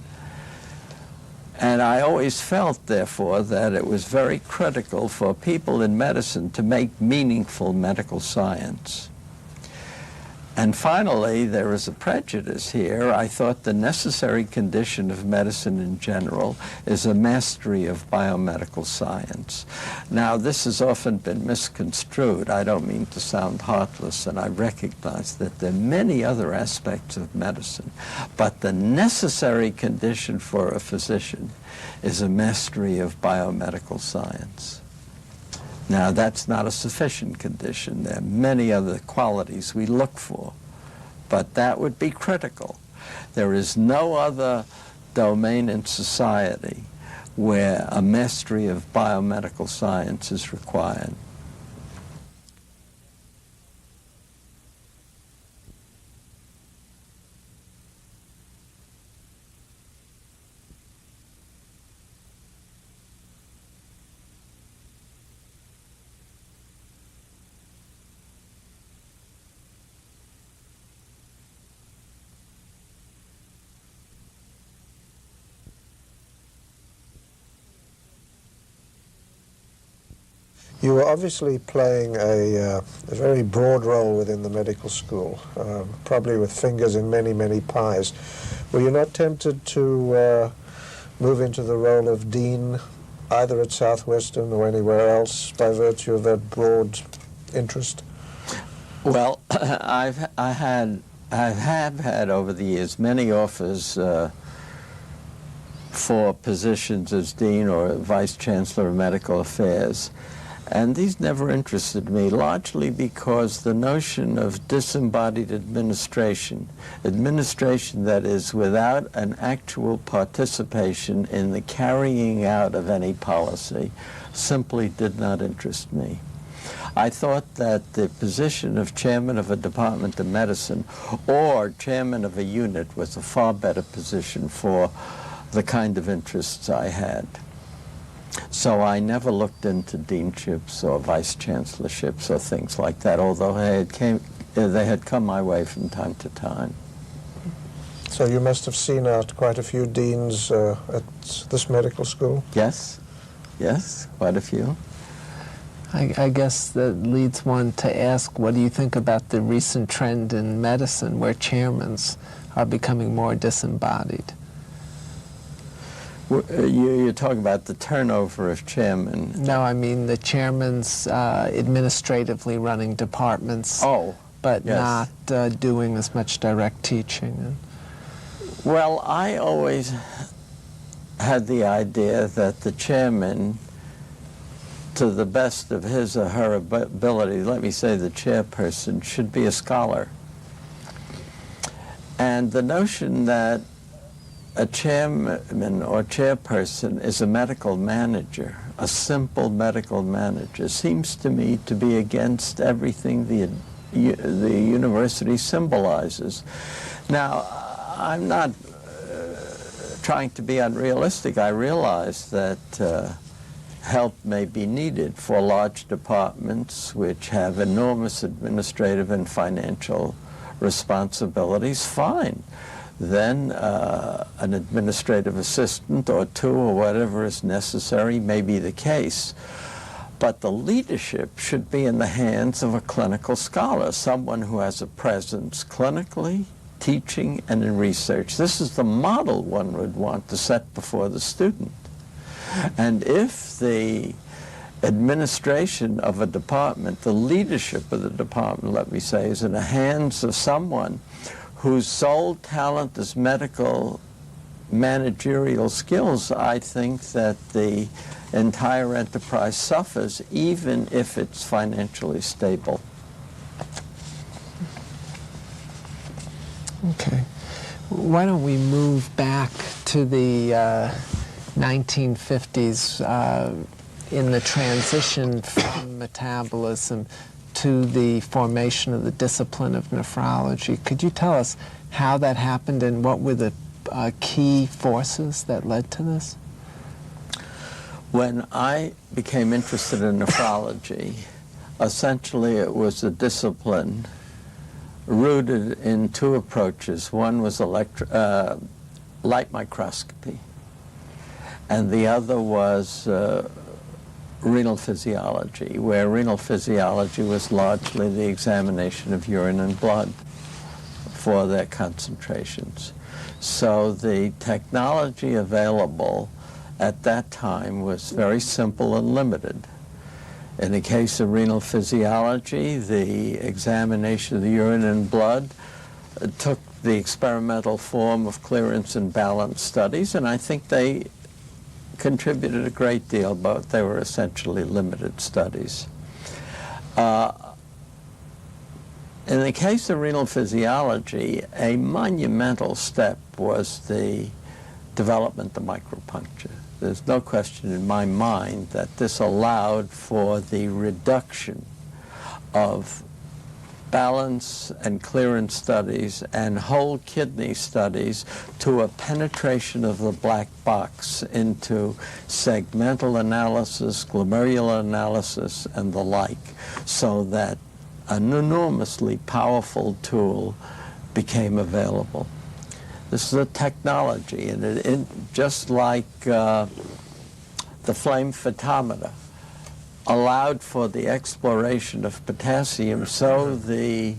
And I always felt, therefore, that it was very critical for people in medicine to make meaningful medical science. And finally, there is a prejudice here. I thought the necessary condition of medicine in general is a mastery of biomedical science. Now, this has often been misconstrued. I don't mean to sound heartless, and I recognize that there are many other aspects of medicine, but the necessary condition for a physician is a mastery of biomedical science. Now, that's not a sufficient condition. There are many other qualities we look for, but that would be critical. There is no other domain in society where a mastery of biomedical science is required. You were obviously playing a very broad role within the medical school, probably with fingers in many, many pies. Were you not tempted to move into the role of dean, either at Southwestern or anywhere else, by virtue of that broad interest? Well, I have had over the years many offers for positions as dean or vice chancellor of medical affairs. And these never interested me, largely because the notion of disembodied administration that is without an actual participation in the carrying out of any policy, simply did not interest me. I thought that the position of chairman of a department of medicine or chairman of a unit was a far better position for the kind of interests I had. So I never looked into deanships or vice chancellorships or things like that, although they had come my way from time to time. So you must have seen out quite a few deans at this medical school? Yes, quite a few. I guess that leads one to ask, what do you think about the recent trend in medicine where chairmen are becoming more disembodied? You're talking about the turnover of chairmen? No, I mean the chairman's administratively running departments, but yes. not doing as much direct teaching. Well, I always had the idea that the chairman, to the best of his or her ability, let me say the chairperson, should be a scholar. And the notion that a chairman or chairperson is a medical manager, a simple medical manager, seems to me to be against everything the university symbolizes. Now, I'm not trying to be unrealistic. I realize that help may be needed for large departments which have enormous administrative and financial responsibilities. Fine. Then an administrative assistant or two or whatever is necessary may be the case. But the leadership should be in the hands of a clinical scholar, someone who has a presence clinically, teaching, and in research. This is the model one would want to set before the student. And if the administration of a department, the leadership of the department, let me say, is in the hands of someone whose sole talent is medical managerial skills, I think that the entire enterprise suffers, even if it's financially stable. Okay. Why don't we move back to the 1950s in the transition from metabolism to the formation of the discipline of nephrology. Could you tell us how that happened and what were the key forces that led to this? When I became interested in nephrology, essentially it was a discipline rooted in two approaches. One was light microscopy, and the other was renal physiology, where renal physiology was largely the examination of urine and blood for their concentrations. So the technology available at that time was very simple and limited. In the case of renal physiology, the examination of the urine and blood took the experimental form of clearance and balance studies, and I think they contributed a great deal, but they were essentially limited studies. In the case of renal physiology, a monumental step was the development of micropuncture. There's no question in my mind that this allowed for the reduction of balance and clearance studies and whole kidney studies to a penetration of the black box into segmental analysis, glomerular analysis, and the like, so that an enormously powerful tool became available. This is a technology, and it just like the flame photometer allowed for the exploration of potassium, so the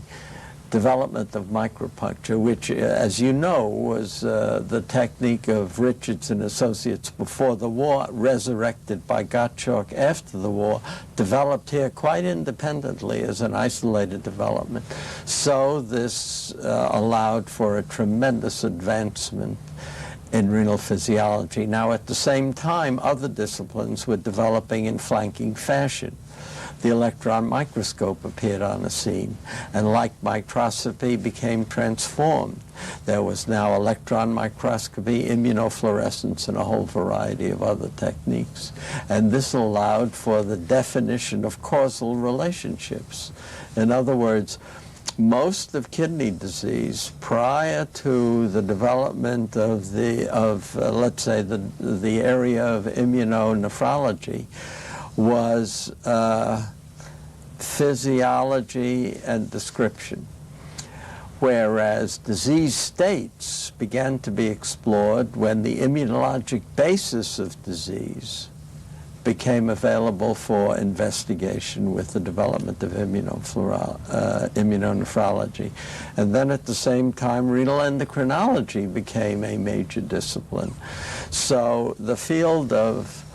development of micropuncture, which, as you know, was the technique of Richards and Associates before the war, resurrected by Gottschalk after the war, developed here quite independently as an isolated development. So this allowed for a tremendous advancement in renal physiology. Now, at the same time, other disciplines were developing in flanking fashion. The electron microscope appeared on the scene, and light microscopy became transformed. There was now electron microscopy, immunofluorescence, and a whole variety of other techniques. And this allowed for the definition of causal relationships. In other words, most of kidney disease prior to the development of let's say the area of immuno-nephrology was physiology and description, whereas disease states began to be explored when the immunologic basis of disease became available for investigation with the development of immuno-nephrology. And then at the same time, renal endocrinology became a major discipline. So the field of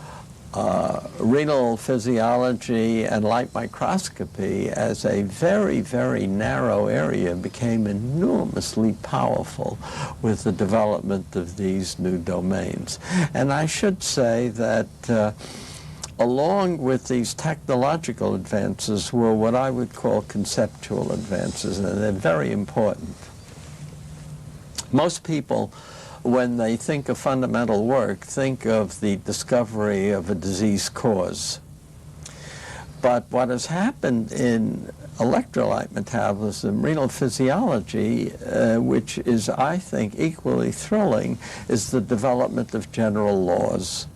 renal physiology and light microscopy as a very, very narrow area became enormously powerful with the development of these new domains. And I should say that along with these technological advances were what I would call conceptual advances, and they're very important. Most people, when they think of fundamental work, think of the discovery of a disease cause. But what has happened in electrolyte metabolism, renal physiology, which is, I think, equally thrilling, is the development of general laws.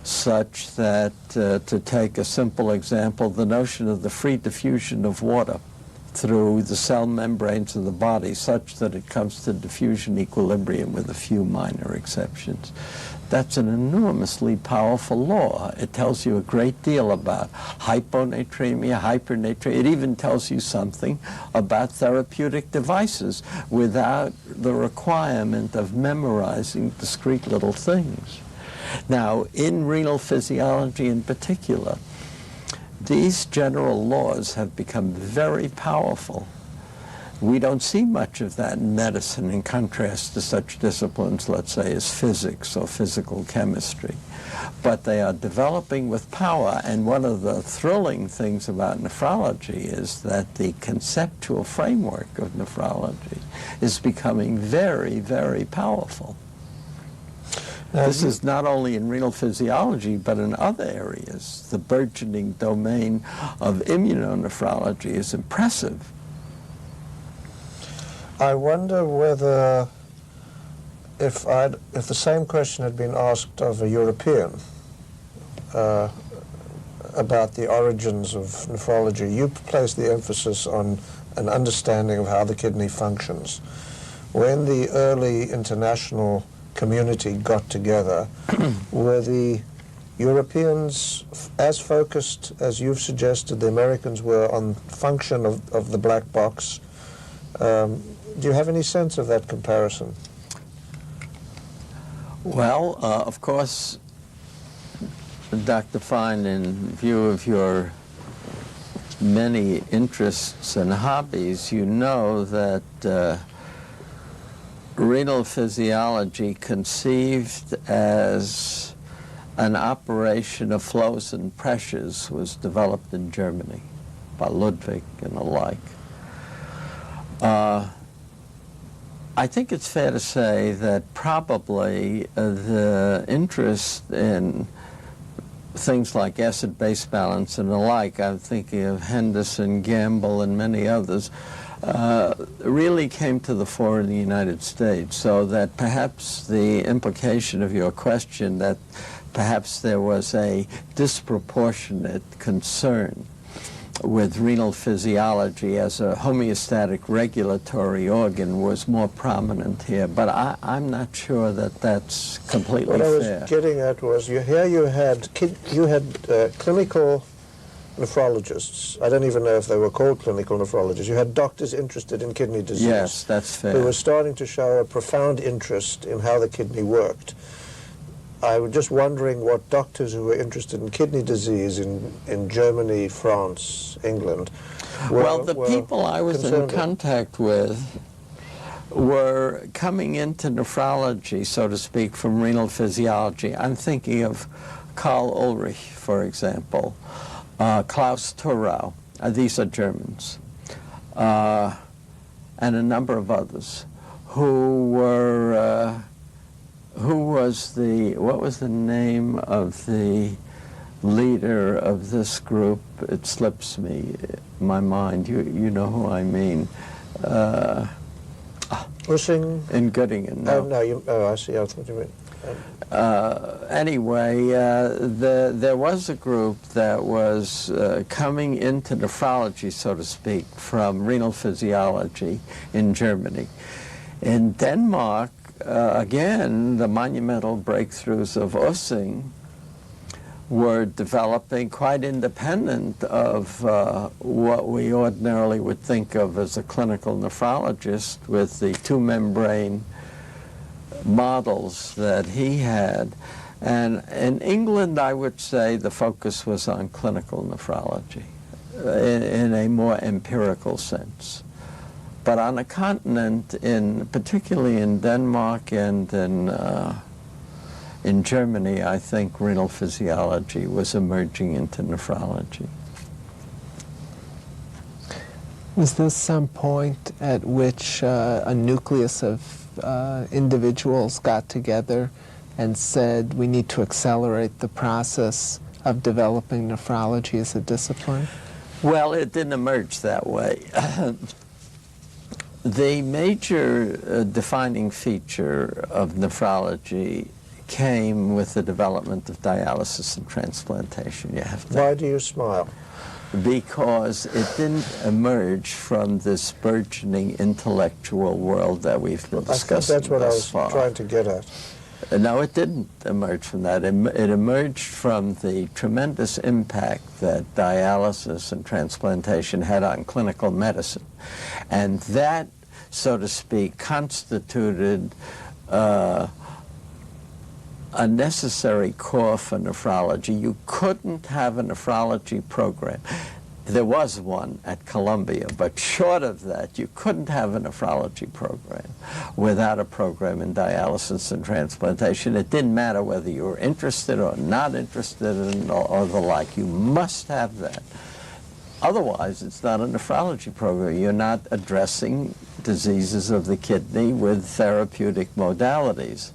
Such that, to take a simple example, the notion of the free diffusion of water through the cell membranes of the body, such that it comes to diffusion equilibrium with a few minor exceptions. That's an enormously powerful law. It tells you a great deal about hyponatremia, hypernatremia. It even tells you something about therapeutic devices without the requirement of memorizing discrete little things. Now, in renal physiology in particular, these general laws have become very powerful. We don't see much of that in medicine in contrast to such disciplines, let's say, as physics or physical chemistry. But they are developing with power, and one of the thrilling things about nephrology is that the conceptual framework of nephrology is becoming very, very powerful. This is not only in renal physiology, but in other areas. The burgeoning domain of immuno-nephrology is impressive. I wonder whether, if the same question had been asked of a European about the origins of nephrology, you placed the emphasis on an understanding of how the kidney functions. When the early international community got together, were the Europeans as focused as you've suggested the Americans were on function of the black box? Do you have any sense of that comparison? Well, of course, Dr. Fine, in view of your many interests and hobbies, you know that renal physiology, conceived as an operation of flows and pressures, was developed in Germany by Ludwig and the like. I think it's fair to say that probably the interest in things like acid-base balance and the like, I'm thinking of Henderson, Gamble, and many others, really came to the fore in the United States, so that perhaps the implication of your question that perhaps there was a disproportionate concern with renal physiology as a homeostatic regulatory organ was more prominent here, but I'm not sure that that's completely fair. What I was getting at was, you had clinical nephrologists. I don't even know if they were called clinical nephrologists. You had doctors interested in kidney disease. Yes, that's fair. Who were starting to show a profound interest in how the kidney worked. I was just wondering what doctors who were interested in kidney disease in Germany, France, England were people I was in contact with were coming into nephrology, so to speak, from renal physiology. I'm thinking of Karl Ulrich, for example, Klaus Thurau, these are Germans, and a number of others who were what was the name of the leader of this group? It slips me, my mind. You know who I mean. Wishing? In Göttingen. No. I see. I thought you meant. Anyway, there was a group that was coming into nephrology, so to speak, from renal physiology in Germany. In Denmark, again, the monumental breakthroughs of Ussing were developing quite independent of what we ordinarily would think of as a clinical nephrologist, with the two membrane models that he had. And in England, I would say the focus was on clinical nephrology in a more empirical sense. But on the continent, particularly in Denmark and in Germany, I think renal physiology was emerging into nephrology. Was this some point at which a nucleus of individuals got together and said, we need to accelerate the process of developing nephrology as a discipline? Well, it didn't emerge that way. The major defining feature of nephrology came with the development of dialysis and transplantation. You have to. Why do you smile? Because it didn't emerge from this burgeoning intellectual world that we've been discussing. I think that's what I was far. trying to get at. No, it didn't emerge from that. It emerged from the tremendous impact that dialysis and transplantation had on clinical medicine. And that, so to speak, constituted a necessary core for nephrology. You couldn't have a nephrology program. There was one at Columbia, but short of that, you couldn't have a nephrology program without a program in dialysis and transplantation. It didn't matter whether you were interested or not interested in or the like. You must have that. Otherwise, it's not a nephrology program. You're not addressing diseases of the kidney with therapeutic modalities.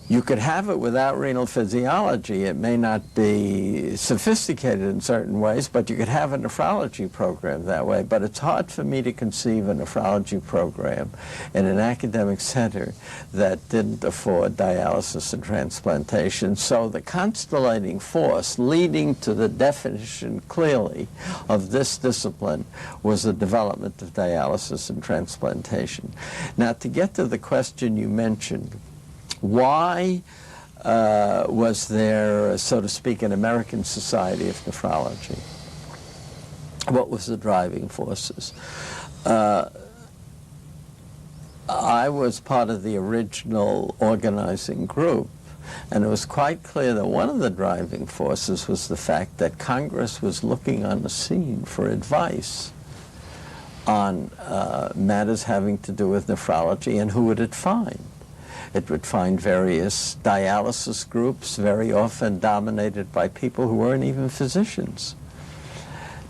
You could have it without renal physiology. It may not be sophisticated in certain ways, but you could have a nephrology program that way. But it's hard for me to conceive a nephrology program in an academic center that didn't afford dialysis and transplantation. So the constellating force leading to the definition clearly of this discipline was the development of dialysis and transplantation. Now, to get to the question you mentioned, why was there, so to speak, an American Society of Nephrology? What was the driving forces? I was part of the original organizing group, and it was quite clear that one of the driving forces was the fact that Congress was looking on the scene for advice on matters having to do with nephrology, and who would it find? It would find various dialysis groups, very often dominated by people who weren't even physicians.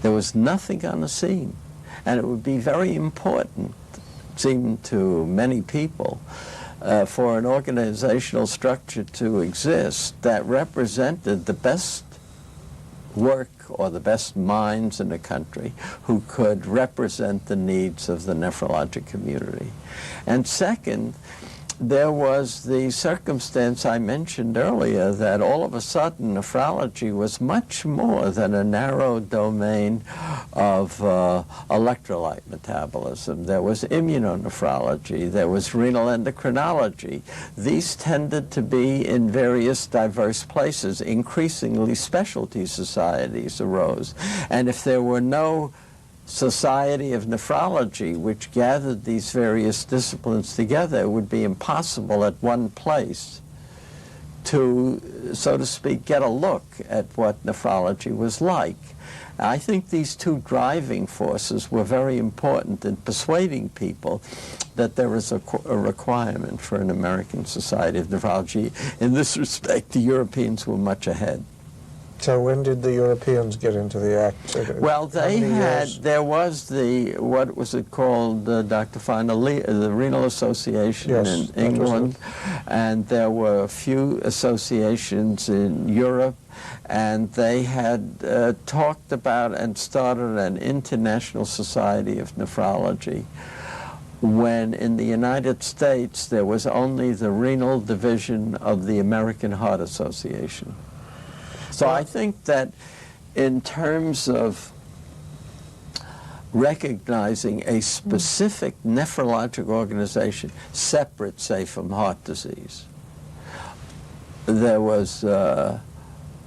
There was nothing on the scene. And it would be very important, it seemed to many people, for an organizational structure to exist that represented the best work or the best minds in the country who could represent the needs of the nephrologic community. And second, there was the circumstance I mentioned earlier that all of a sudden nephrology was much more than a narrow domain of electrolyte metabolism. There was immuno-nephrology, there was renal endocrinology. These tended to be in various diverse places. Increasingly, specialty societies arose. And if there were no society of nephrology which gathered these various disciplines together, it would be impossible at one place to, so to speak, get a look at what nephrology was like. I think these two driving forces were very important in persuading people that there is a requirement for an American Society of Nephrology. In this respect, the Europeans were much ahead. So when did the Europeans get into the act? Well, there was the, what was it called, Dr. Final, the Renal Association in England, and there were a few associations in Europe, and they had talked about and started an International Society of Nephrology, when in the United States there was only the renal division of the American Heart Association. So I think that in terms of recognizing a specific nephrologic organization separate, say, from heart disease, there was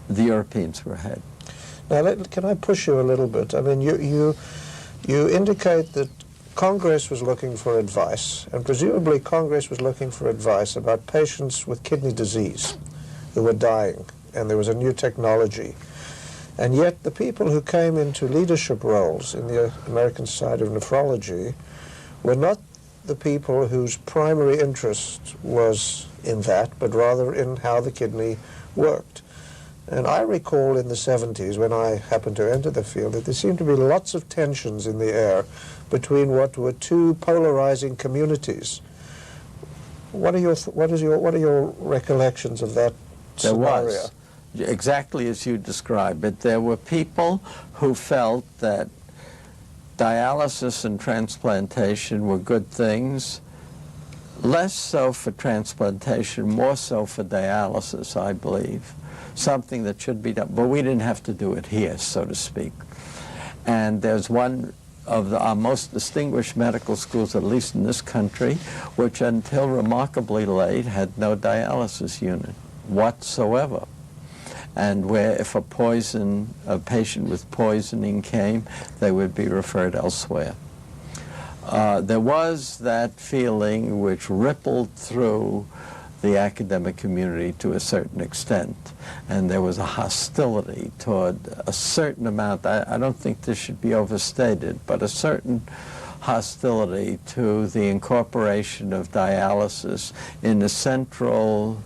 the Europeans were ahead. Now, can I push you a little bit? I mean, you indicate that Congress was looking for advice, and presumably Congress was looking for advice about patients with kidney disease who were dying, and there was a new technology. And yet the people who came into leadership roles in the American Society of Nephrology were not the people whose primary interest was in that, but rather in how the kidney worked. And I recall in the 70s, when I happened to enter the field, that there seemed to be lots of tensions in the air between what were two polarizing communities. What are your recollections of that scenario? There was, exactly as you describe it. There were people who felt that dialysis and transplantation were good things, less so for transplantation, more so for dialysis, I believe. Something that should be done, but we didn't have to do it here, so to speak. And there's one of our most distinguished medical schools, at least in this country, which until remarkably late had no dialysis unit whatsoever. And where if a patient with poisoning came, they would be referred elsewhere. There was that feeling which rippled through the academic community to a certain extent, and there was a hostility toward a certain amount, I don't think this should be overstated, but a certain hostility to the incorporation of dialysis in a central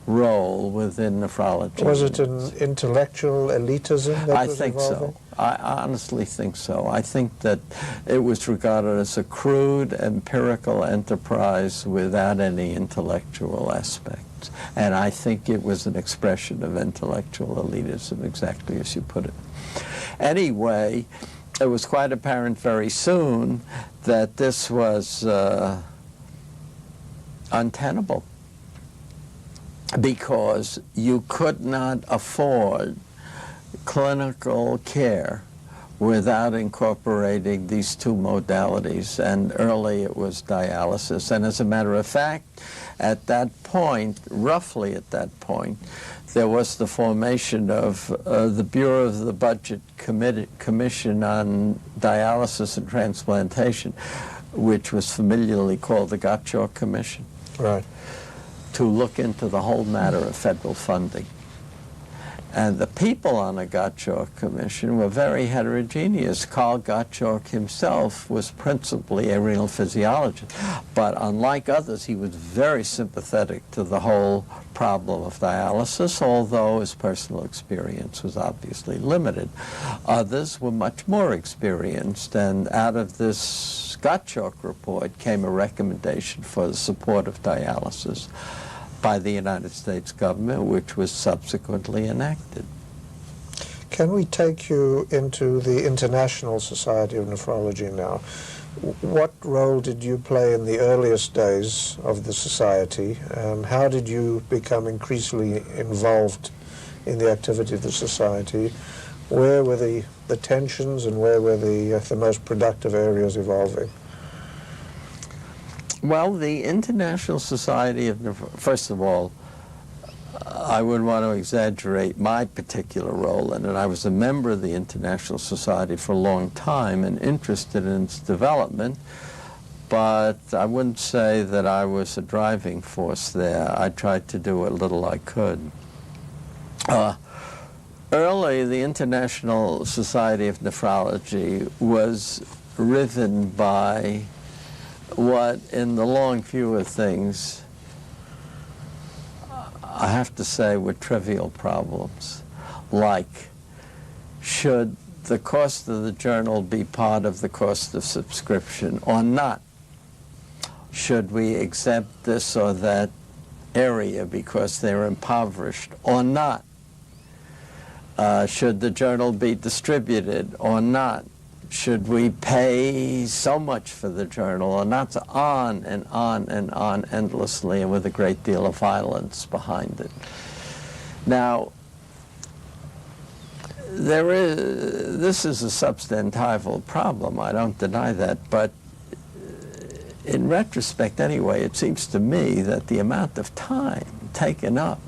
role within nephrology. Was it an intellectual elitism that I was think evolving? so. I honestly think so. I think that it was regarded as a crude, empirical enterprise without any intellectual aspects. And I think it was an expression of intellectual elitism, exactly as you put it. Anyway, it was quite apparent very soon that this was untenable, because you could not afford clinical care without incorporating these two modalities, and early it was dialysis. And as a matter of fact, at that point, roughly at that point, there was the formation of the Bureau of the Budget Commission on Dialysis and Transplantation, which was familiarly called the Gottschalk Commission. Right. To look into the whole matter of federal funding. And the people on the Gottschalk Commission were very heterogeneous. Carl Gottschalk himself was principally a renal physiologist, but unlike others, he was very sympathetic to the whole problem of dialysis, although his personal experience was obviously limited. Others were much more experienced, and out of this Gottschalk report came a recommendation for the support of dialysis by the United States government, which was subsequently enacted. Can we take you into the International Society of Nephrology now? What role did you play in the earliest days of the society, and how did you become increasingly involved in the activity of the society? Where were the tensions, and where were the most productive areas evolving? Well, the International Society of Nephrology, first of all, I wouldn't want to exaggerate my particular role in it. I was a member of the International Society for a long time and interested in its development, but I wouldn't say that I was a driving force there. I tried to do what little I could. Early, the International Society of Nephrology was riven by what, in the long view of things, I have to say were trivial problems, like, should the cost of the journal be part of the cost of subscription or not? Should we exempt this or that area because they're impoverished or not? Should the journal be distributed or not? Should we pay so much for the journal or not? So on and on and on endlessly, and with a great deal of violence behind it. Now, this is a substantival problem, I don't deny that, but in retrospect anyway, it seems to me that the amount of time taken up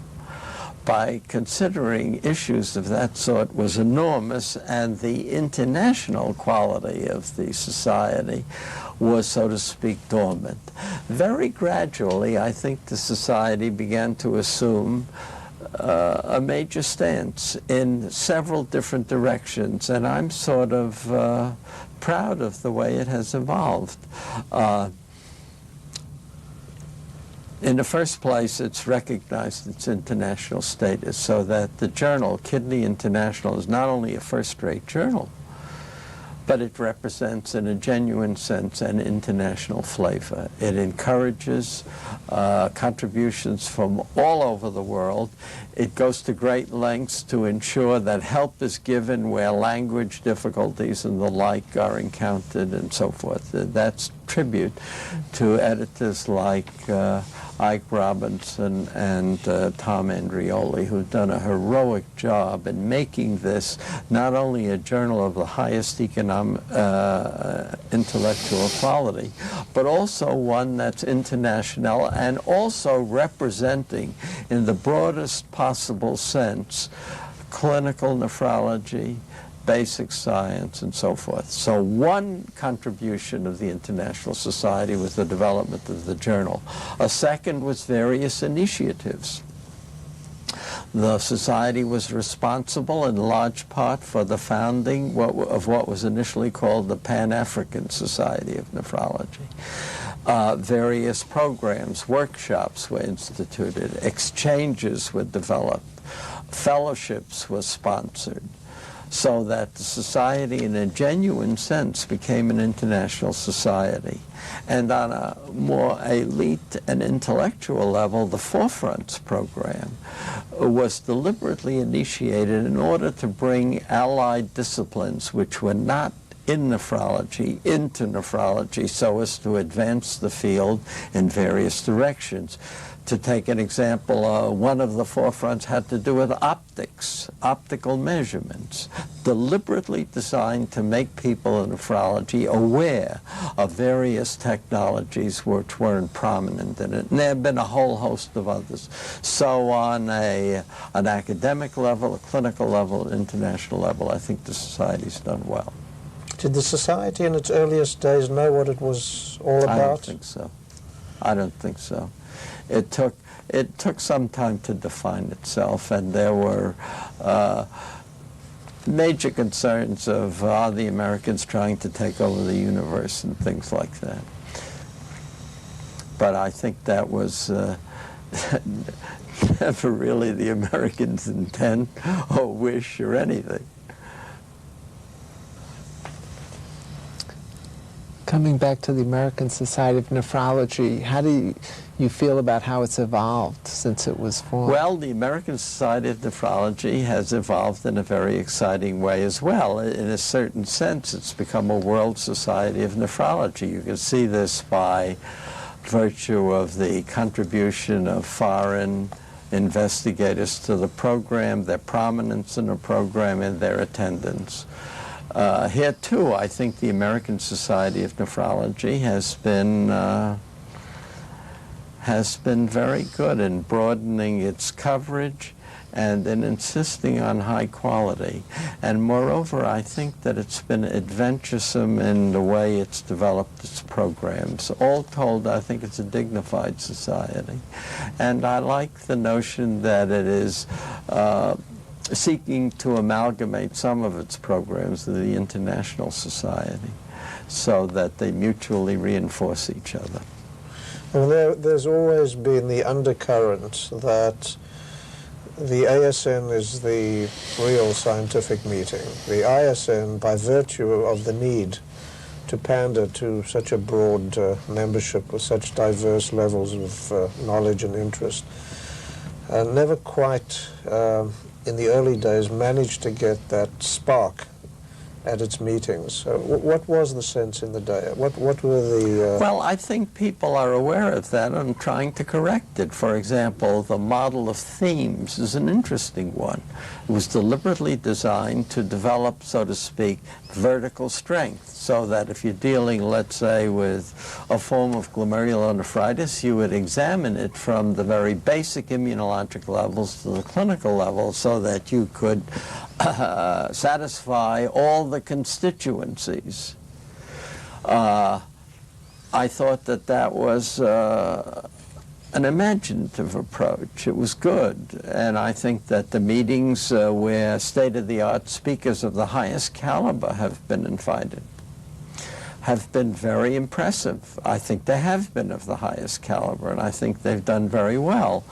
by considering issues of that sort was enormous, and the international quality of the society was, so to speak, dormant. Very gradually, I think the society began to assume a major stance in several different directions, and I'm sort of proud of the way it has evolved. In the first place, it's recognized its international status, so that the journal, Kidney International, is not only a first-rate journal, but it represents, in a genuine sense, an international flavor. It encourages contributions from all over the world. It goes to great lengths to ensure that help is given where language difficulties and the like are encountered and so forth. That's tribute to editors like Ike Robinson and Tom Andreoli, who've done a heroic job in making this not only a journal of the highest intellectual quality, but also one that's international and also representing, in the broadest possible sense, clinical nephrology, basic science, and so forth. So one contribution of the International Society was the development of the journal. A second was various initiatives. The Society was responsible in large part for the founding of what was initially called the Pan-African Society of Nephrology. Various programs, workshops were instituted, exchanges were developed, fellowships were sponsored, so that the society, in a genuine sense, became an international society. And on a more elite and intellectual level, the Forefronts program was deliberately initiated in order to bring allied disciplines which were not in nephrology into nephrology, so as to advance the field in various directions. To take an example, one of the forefronts had to do with optics, optical measurements, deliberately designed to make people in nephrology aware of various technologies which weren't prominent in it. And there have been a whole host of others. So on an academic level, a clinical level, international level, I think the society's done well. Did the society in its earliest days know what it was all about? I don't think so. I don't think so. It took some time to define itself, and there were major concerns of the Americans trying to take over the universe and things like that. But I think that was never really the Americans' intent or wish or anything. Coming back to the American Society of Nephrology, how do you feel about how it's evolved since it was formed? Well, the American Society of Nephrology has evolved in a very exciting way as well. In a certain sense, it's become a world society of nephrology. You can see this by virtue of the contribution of foreign investigators to the program, their prominence in the program, and their attendance. Here, too, I think the American Society of Nephrology has been very good in broadening its coverage and in insisting on high quality. And moreover, I think that it's been adventuresome in the way it's developed its programs. All told, I think it's a dignified society. And I like the notion that it is seeking to amalgamate some of its programs to the international society so that they mutually reinforce each other. Well, there's always been the undercurrent that the ASN is the real scientific meeting. The ISN, by virtue of the need to pander to such a broad membership with such diverse levels of knowledge and interest, never quite in the early days managed to get that spark at its meetings. What was the sense in the day? What were the... Well, I think people are aware of that and trying to correct it. For example, the model of themes is an interesting one. It was deliberately designed to develop, so to speak, vertical strength, so that if you're dealing, let's say, with a form of glomerulonephritis, you would examine it from the very basic immunologic levels to the clinical level so that you could satisfy all the constituencies. I thought that that was an imaginative approach. It was good, and I think that the meetings where state-of-the-art speakers of the highest caliber have been invited have been very impressive. I think they have been of the highest caliber, and I think they've done very well.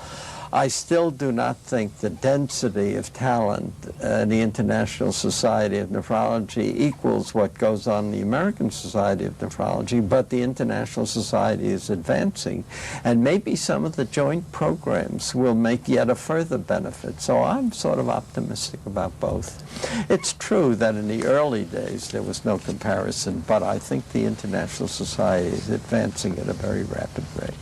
I still do not think the density of talent in the International Society of Nephrology equals what goes on in the American Society of Nephrology, but the International Society is advancing, and maybe some of the joint programs will make yet a further benefit. So I'm sort of optimistic about both. It's true that in the early days there was no comparison, but I think the International Society is advancing at a very rapid rate.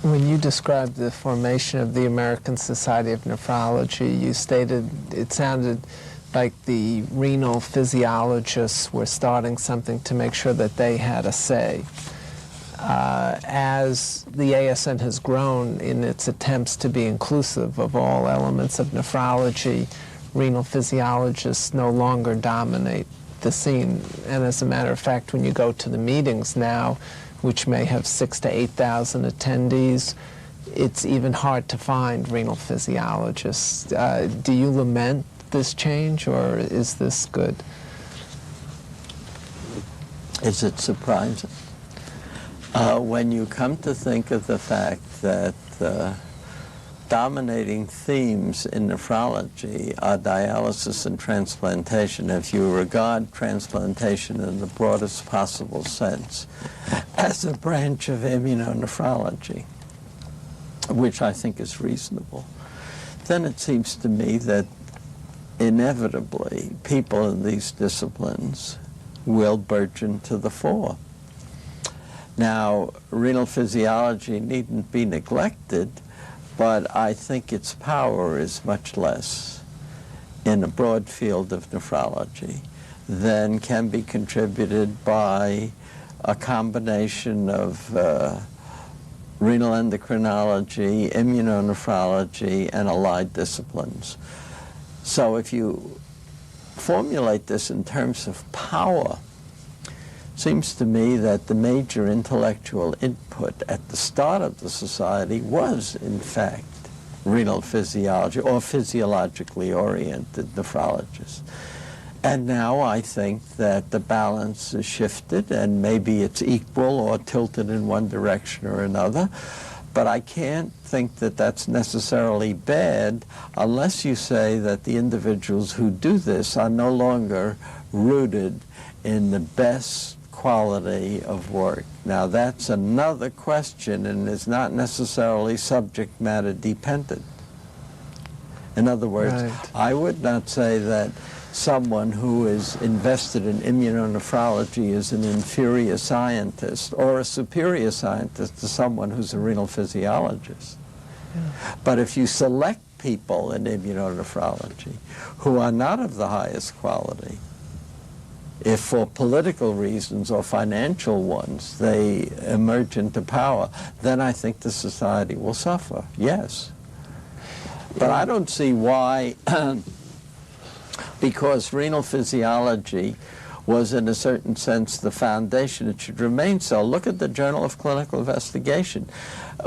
When you described the formation of the American Society of Nephrology, you stated it sounded like the renal physiologists were starting something to make sure that they had a say. As the ASN has grown in its attempts to be inclusive of all elements of nephrology, renal physiologists no longer dominate the scene. And as a matter of fact, when you go to the meetings now, which may have 6,000 to 8,000 attendees, it's even hard to find renal physiologists. Do you lament this change, or is this good? Is it surprising? When you come to think of the fact that dominating themes in nephrology are dialysis and transplantation, if you regard transplantation in the broadest possible sense as a branch of immuno-nephrology, which I think is reasonable, then it seems to me that inevitably people in these disciplines will burgeon to the fore. Now, renal physiology needn't be neglected, but I think its power is much less in a broad field of nephrology than can be contributed by a combination of renal endocrinology, immuno-nephrology, and allied disciplines. So if you formulate this in terms of power, it seems to me that the major intellectual input at the start of the society was, in fact, renal physiology or physiologically oriented nephrologists. And now I think that the balance is shifted, and maybe it's equal or tilted in one direction or another, but I can't think that that's necessarily bad unless you say that the individuals who do this are no longer rooted in the best quality of work. Now that's another question, and is not necessarily subject matter dependent. In other words, right. I would not say that someone who is invested in immunonephrology is an inferior scientist or a superior scientist to someone who's a renal physiologist. Yeah. But if you select people in immunonephrology who are not of the highest quality, if for political reasons or financial ones they emerge into power, then I think the society will suffer, yes. But I don't see why, because renal physiology was in a certain sense the foundation, it should remain so. Look at the Journal of Clinical Investigation.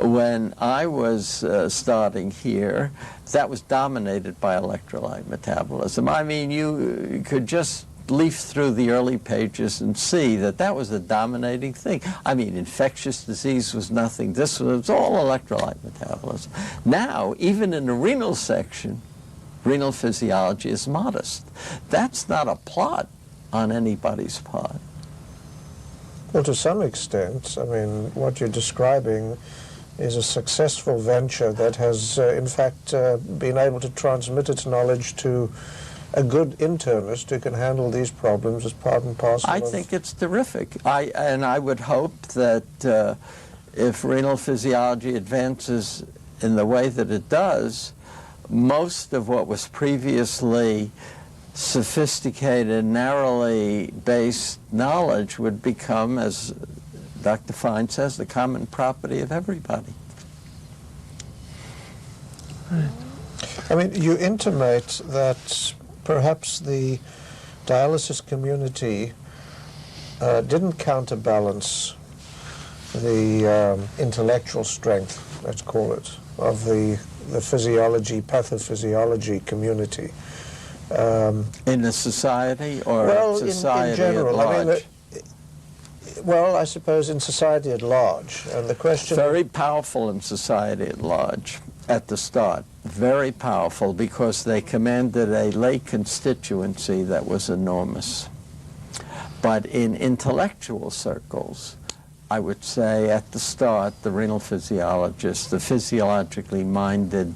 When I was starting here, that was dominated by electrolyte metabolism. I mean, you could just leaf through the early pages and see that that was the dominating thing. I mean, infectious disease was nothing. This was all electrolyte metabolism. Now, even in the renal section, renal physiology is modest. That's not a plot on anybody's part. Well, to some extent, I mean, what you're describing is a successful venture that has, in fact, been able to transmit its knowledge to a good internist who can handle these problems as part and parcel I of... think it's terrific. And I would hope that if renal physiology advances in the way that it does, most of what was previously sophisticated, narrowly based knowledge would become, as Dr. Fine says, the common property of everybody. I mean, you intimate that perhaps the dialysis community didn't counterbalance the intellectual strength, let's call it, of the physiology, pathophysiology community. In a society or well, society in general, at large? I mean, well, I suppose in society at large. And the question... Very powerful in society at large at the start. Very powerful because they commanded a lay constituency that was enormous. But in intellectual circles, I would say at the start, the renal physiologists, the physiologically minded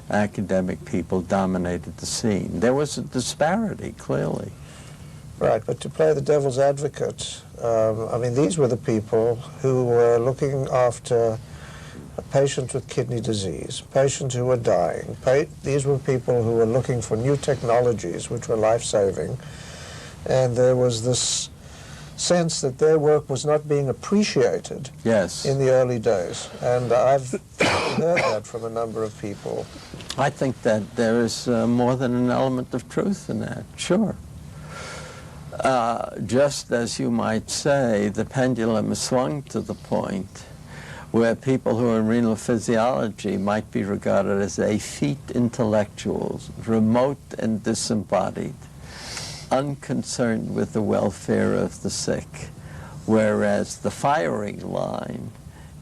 academic people dominated the scene. There was a disparity, clearly. Right, but to play the devil's advocate, I mean, these were the people who were looking after patients with kidney disease, patients who were dying. These were people who were looking for new technologies which were life-saving, and there was this sense that their work was not being appreciated in the early days. And I've heard that from a number of people. I think that there is more than an element of truth in that, sure. Just as you might say, the pendulum has swung to the point where people who are in renal physiology might be regarded as effete intellectuals, remote and disembodied, unconcerned with the welfare of the sick, whereas the firing line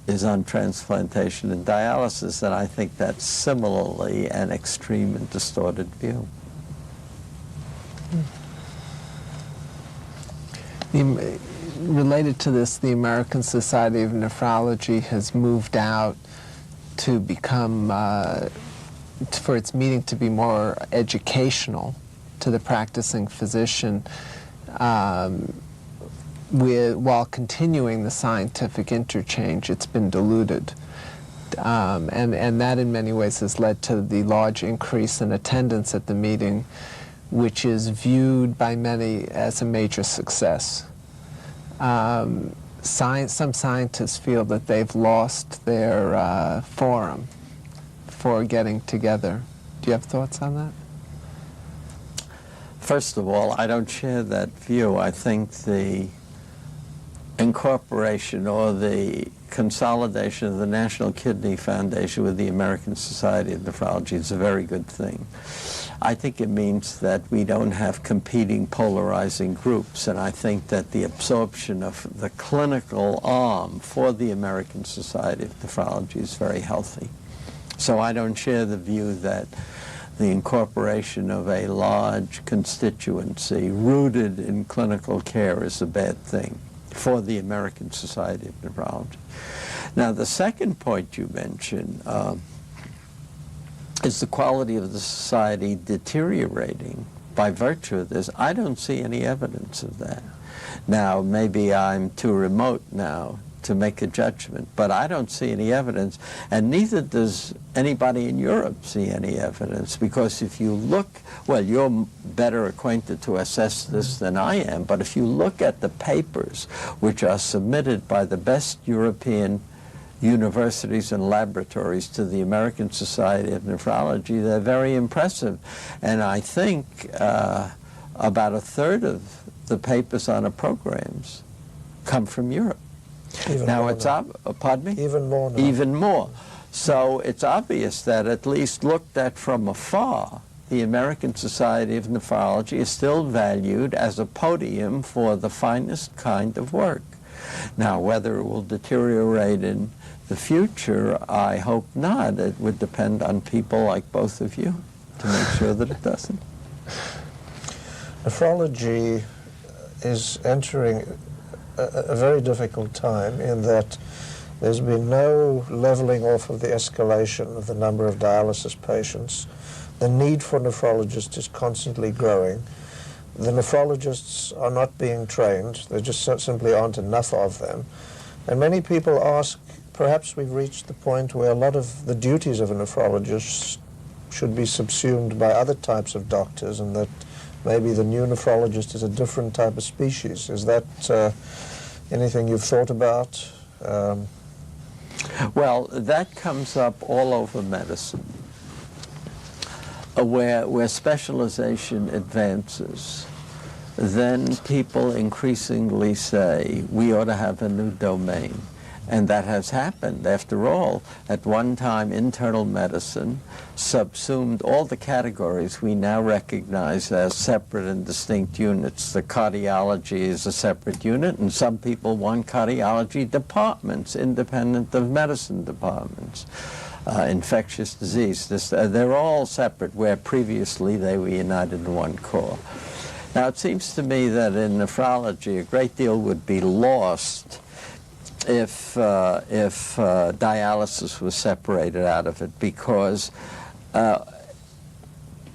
is on transplantation and dialysis, and I think that's similarly an extreme and distorted view. Related to this, the American Society of Nephrology has moved out to become, for its meeting to be more educational to the practicing physician, while continuing the scientific interchange. It's been diluted. And that in many ways has led to the large increase in attendance at the meeting, which is viewed by many as a major success. Some scientists feel that they've lost their forum for getting together. Do you have thoughts on that? First of all, I don't share that view. I think the incorporation or the consolidation of the National Kidney Foundation with the American Society of Nephrology is a very good thing. I think it means that we don't have competing polarizing groups, and I think that the absorption of the clinical arm for the American Society of Nephrology is very healthy. So I don't share the view that the incorporation of a large constituency rooted in clinical care is a bad thing for the American Society of Nephrology. Now, the second point you mentioned is the quality of the society deteriorating by virtue of this. I don't see any evidence of that. Now, maybe I'm too remote now to make a judgment, but I don't see any evidence, and neither does anybody in Europe see any evidence, because if you look, well, you're better acquainted to assess this than I am, but if you look at the papers which are submitted by the best European universities and laboratories to the American Society of Nephrology, they're very impressive. And I think about a third of the papers on our programs come from Europe. Even now more it's pardon me? Even more now. Even more. So it's obvious that, at least looked at from afar, the American Society of Nephrology is still valued as a podium for the finest kind of work. Now, whether it will deteriorate in the future, I hope not. It would depend on people like both of you to make sure that it doesn't. Nephrology is entering a very difficult time in that there's been no leveling off of the escalation of the number of dialysis patients. the need for nephrologists is constantly growing. The nephrologists are not being trained. There just simply aren't enough of them. And many people ask, perhaps we've reached the point where a lot of the duties of a nephrologist should be subsumed by other types of doctors, and that maybe the new nephrologist is a different type of species. Is that anything you've thought about? Well, that comes up all over medicine, where specialization advances. Then people increasingly say, we ought to have a new domain. And that has happened. After all, at one time, internal medicine subsumed all the categories we now recognize as separate and distinct units. The cardiology is a separate unit, and some people want cardiology departments, independent of medicine departments. Infectious disease, they're all separate, where previously they were united in one core. Now, it seems to me that in nephrology, a great deal would be lost if dialysis was separated out of it, because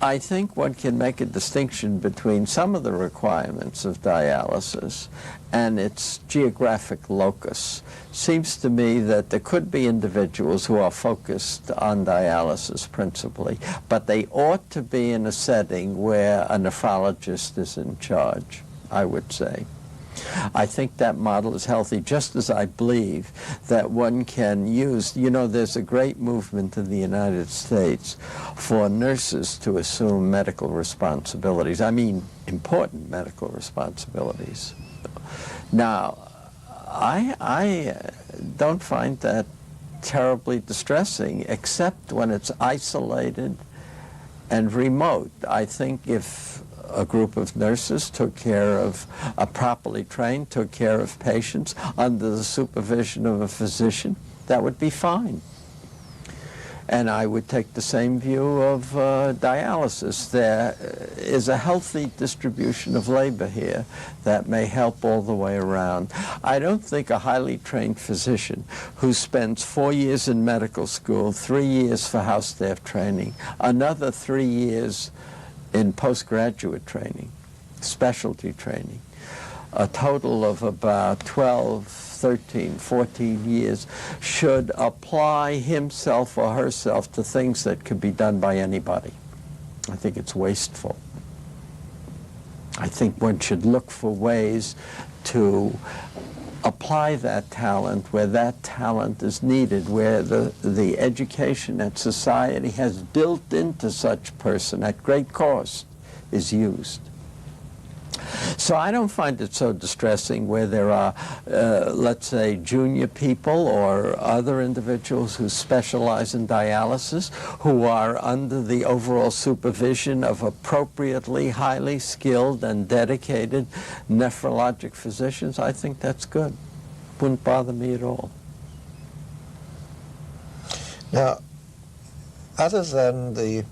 I think one can make a distinction between some of the requirements of dialysis and its geographic locus. Seems to me that there could be individuals who are focused on dialysis principally, but they ought to be in a setting where a nephrologist is in charge, I would say. I think that model is healthy, just as I believe that one can use, there's a great movement in the United States for nurses to assume medical responsibilities. I mean, important medical responsibilities. Now, I don't find that terribly distressing, except when it's isolated and remote. I think if a group of nurses took care of, properly trained, took care of patients under the supervision of a physician, that would be fine. And I would take the same view of dialysis. There is a healthy distribution of labor here that may help all the way around. I don't think a highly trained physician who spends 4 years in medical school, 3 years for house staff training, another 3 years in postgraduate training, specialty training, a total of about 12, 13, 14 years, should apply himself or herself to things that could be done by anybody. I think it's wasteful. I think one should look for ways to apply that talent where that talent is needed, where the education that society has built into such person at great cost is used. So I don't find it so distressing where there are, let's say, junior people or other individuals who specialize in dialysis, who are under the overall supervision of appropriately highly skilled and dedicated nephrologic physicians. I think that's good. Wouldn't bother me at all. Now, other than the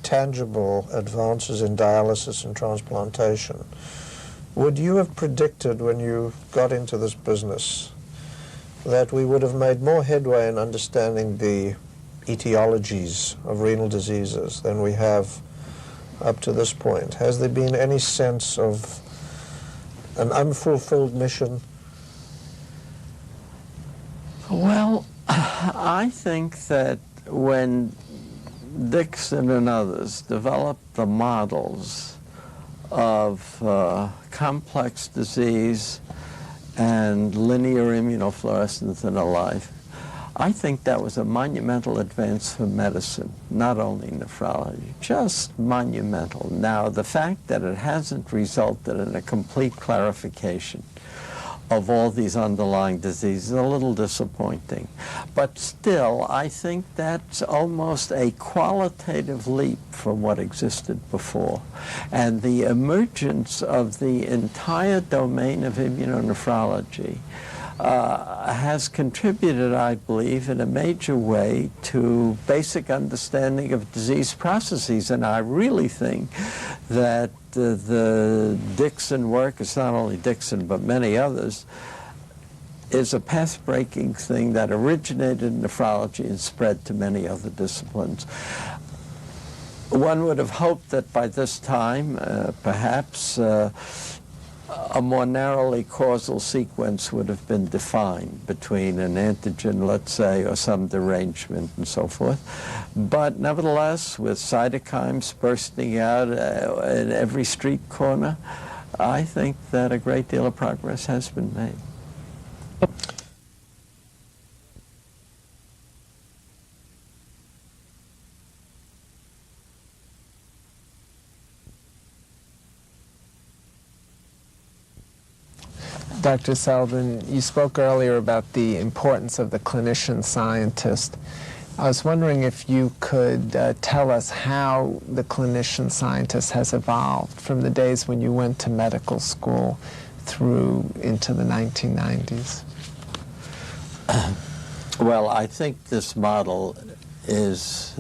tangible advances in dialysis and transplantation, would you have predicted when you got into this business that we would have made more headway in understanding the etiologies of renal diseases than we have up to this point? Has there been any sense of an unfulfilled mission? Well, I think that when Dixon and others developed the models of complex disease and linear immunofluorescence in a life, I think that was a monumental advance for medicine, not only nephrology, just monumental. Now, the fact that it hasn't resulted in a complete clarification of all these underlying diseases is a little disappointing. But still, I think that's almost a qualitative leap from what existed before. And the emergence of the entire domain of immuno-nephrology has contributed, I believe, in a major way to basic understanding of disease processes. And I really think that the Dixon work, it's not only Dixon but many others, is a path-breaking thing that originated in nephrology and spread to many other disciplines. One would have hoped that by this time, perhaps, a more narrowly causal sequence would have been defined between an antigen, let's say, or some derangement and so forth. But nevertheless, with cytokines bursting out in every street corner, I think that a great deal of progress has been made. Dr. Seldin, you spoke earlier about the importance of the clinician scientist. I was wondering if you could tell us how the clinician scientist has evolved from the days when you went to medical school through into the 1990s. Well, I think this model is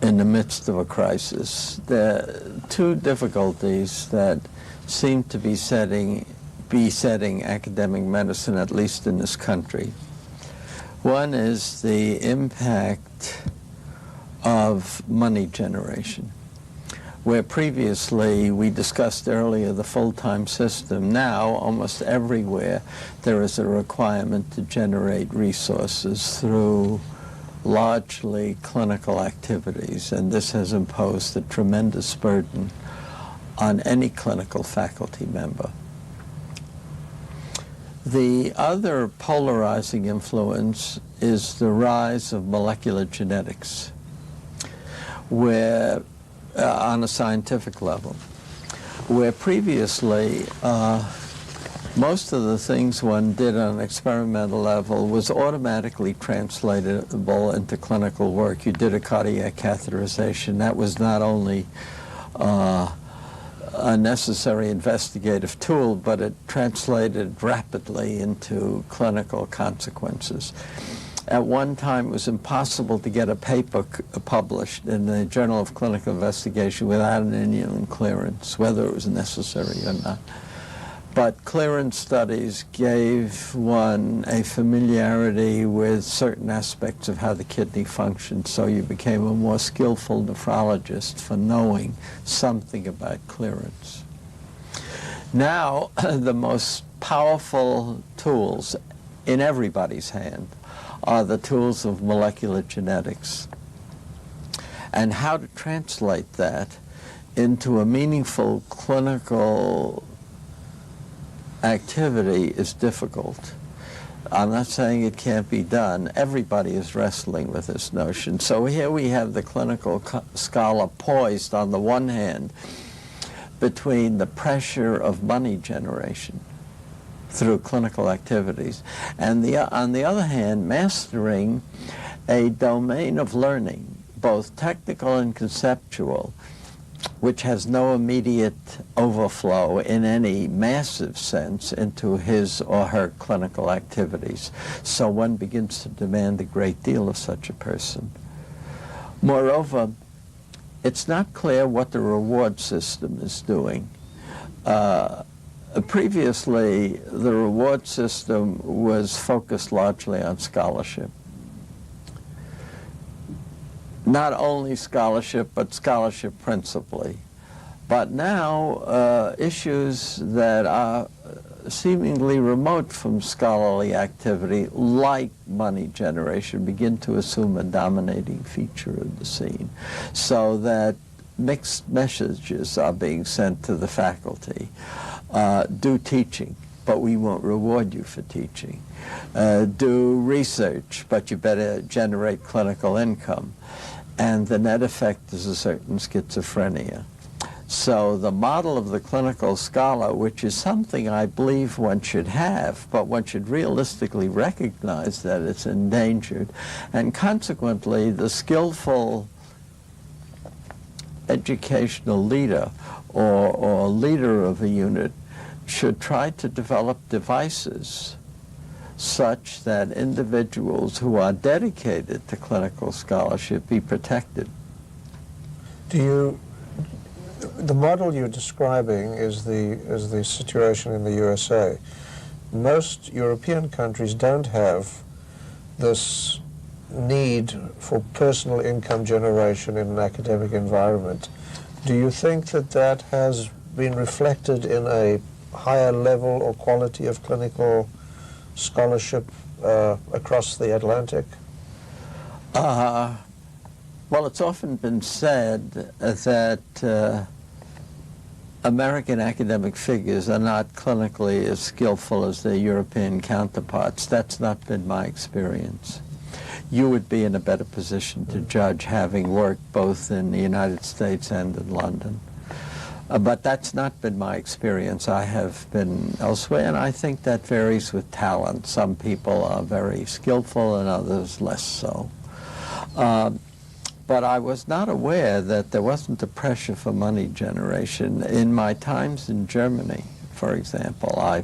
in the midst of a crisis. There are two difficulties that seem to be setting academic medicine, at least in this country. One is the impact of money generation, where previously we discussed earlier the full-time system. Now, almost everywhere, there is a requirement to generate resources through largely clinical activities, and this has imposed a tremendous burden on any clinical faculty member. The other polarizing influence is the rise of molecular genetics, where, on a scientific level, where previously most of the things one did on an experimental level was automatically translatable into clinical work. You did a cardiac catheterization. That was not only a necessary investigative tool, but it translated rapidly into clinical consequences. At one time, it was impossible to get a paper published in the Journal of Clinical Investigation without an immune clearance, whether it was necessary or not. But clearance studies gave one a familiarity with certain aspects of how the kidney functioned, so you became a more skillful nephrologist for knowing something about clearance. Now, the most powerful tools in everybody's hand are the tools of molecular genetics. And how to translate that into a meaningful clinical activity is difficult. I'm not saying it can't be done. Everybody is wrestling with this notion. So here we have the clinical scholar poised on the one hand between the pressure of money generation through clinical activities, and on the other hand, mastering a domain of learning, both technical and conceptual, which has no immediate overflow in any massive sense into his or her clinical activities. So one begins to demand a great deal of such a person. Moreover, it's not clear what the reward system is doing. Previously, the reward system was focused largely on scholarship. Not only scholarship, but scholarship principally. But now, issues that are seemingly remote from scholarly activity, like money generation, begin to assume a dominating feature of the scene, so that mixed messages are being sent to the faculty. Do teaching, but we won't reward you for teaching. Do research, but you better generate clinical income. And the net effect is a certain schizophrenia. So the model of the clinical scholar, which is something I believe one should have, but one should realistically recognize that it's endangered, and consequently the skillful educational leader or leader of a unit should try to develop devices such that individuals who are dedicated to clinical scholarship be protected. The model you're describing is the situation in the USA. Most European countries don't have this need for personal income generation in an academic environment, do you think that that has been reflected in a higher level or quality of clinical scholarship across the Atlantic? Well, it's often been said that American academic figures are not clinically as skillful as their European counterparts. That's not been my experience. You would be in a better position to judge, having worked both in the United States and in London. But that's not been my experience. I have been elsewhere, and I think that varies with talent. Some people are very skillful and others less so. But I was not aware that there wasn't a pressure for money generation. In my times in Germany, for example, I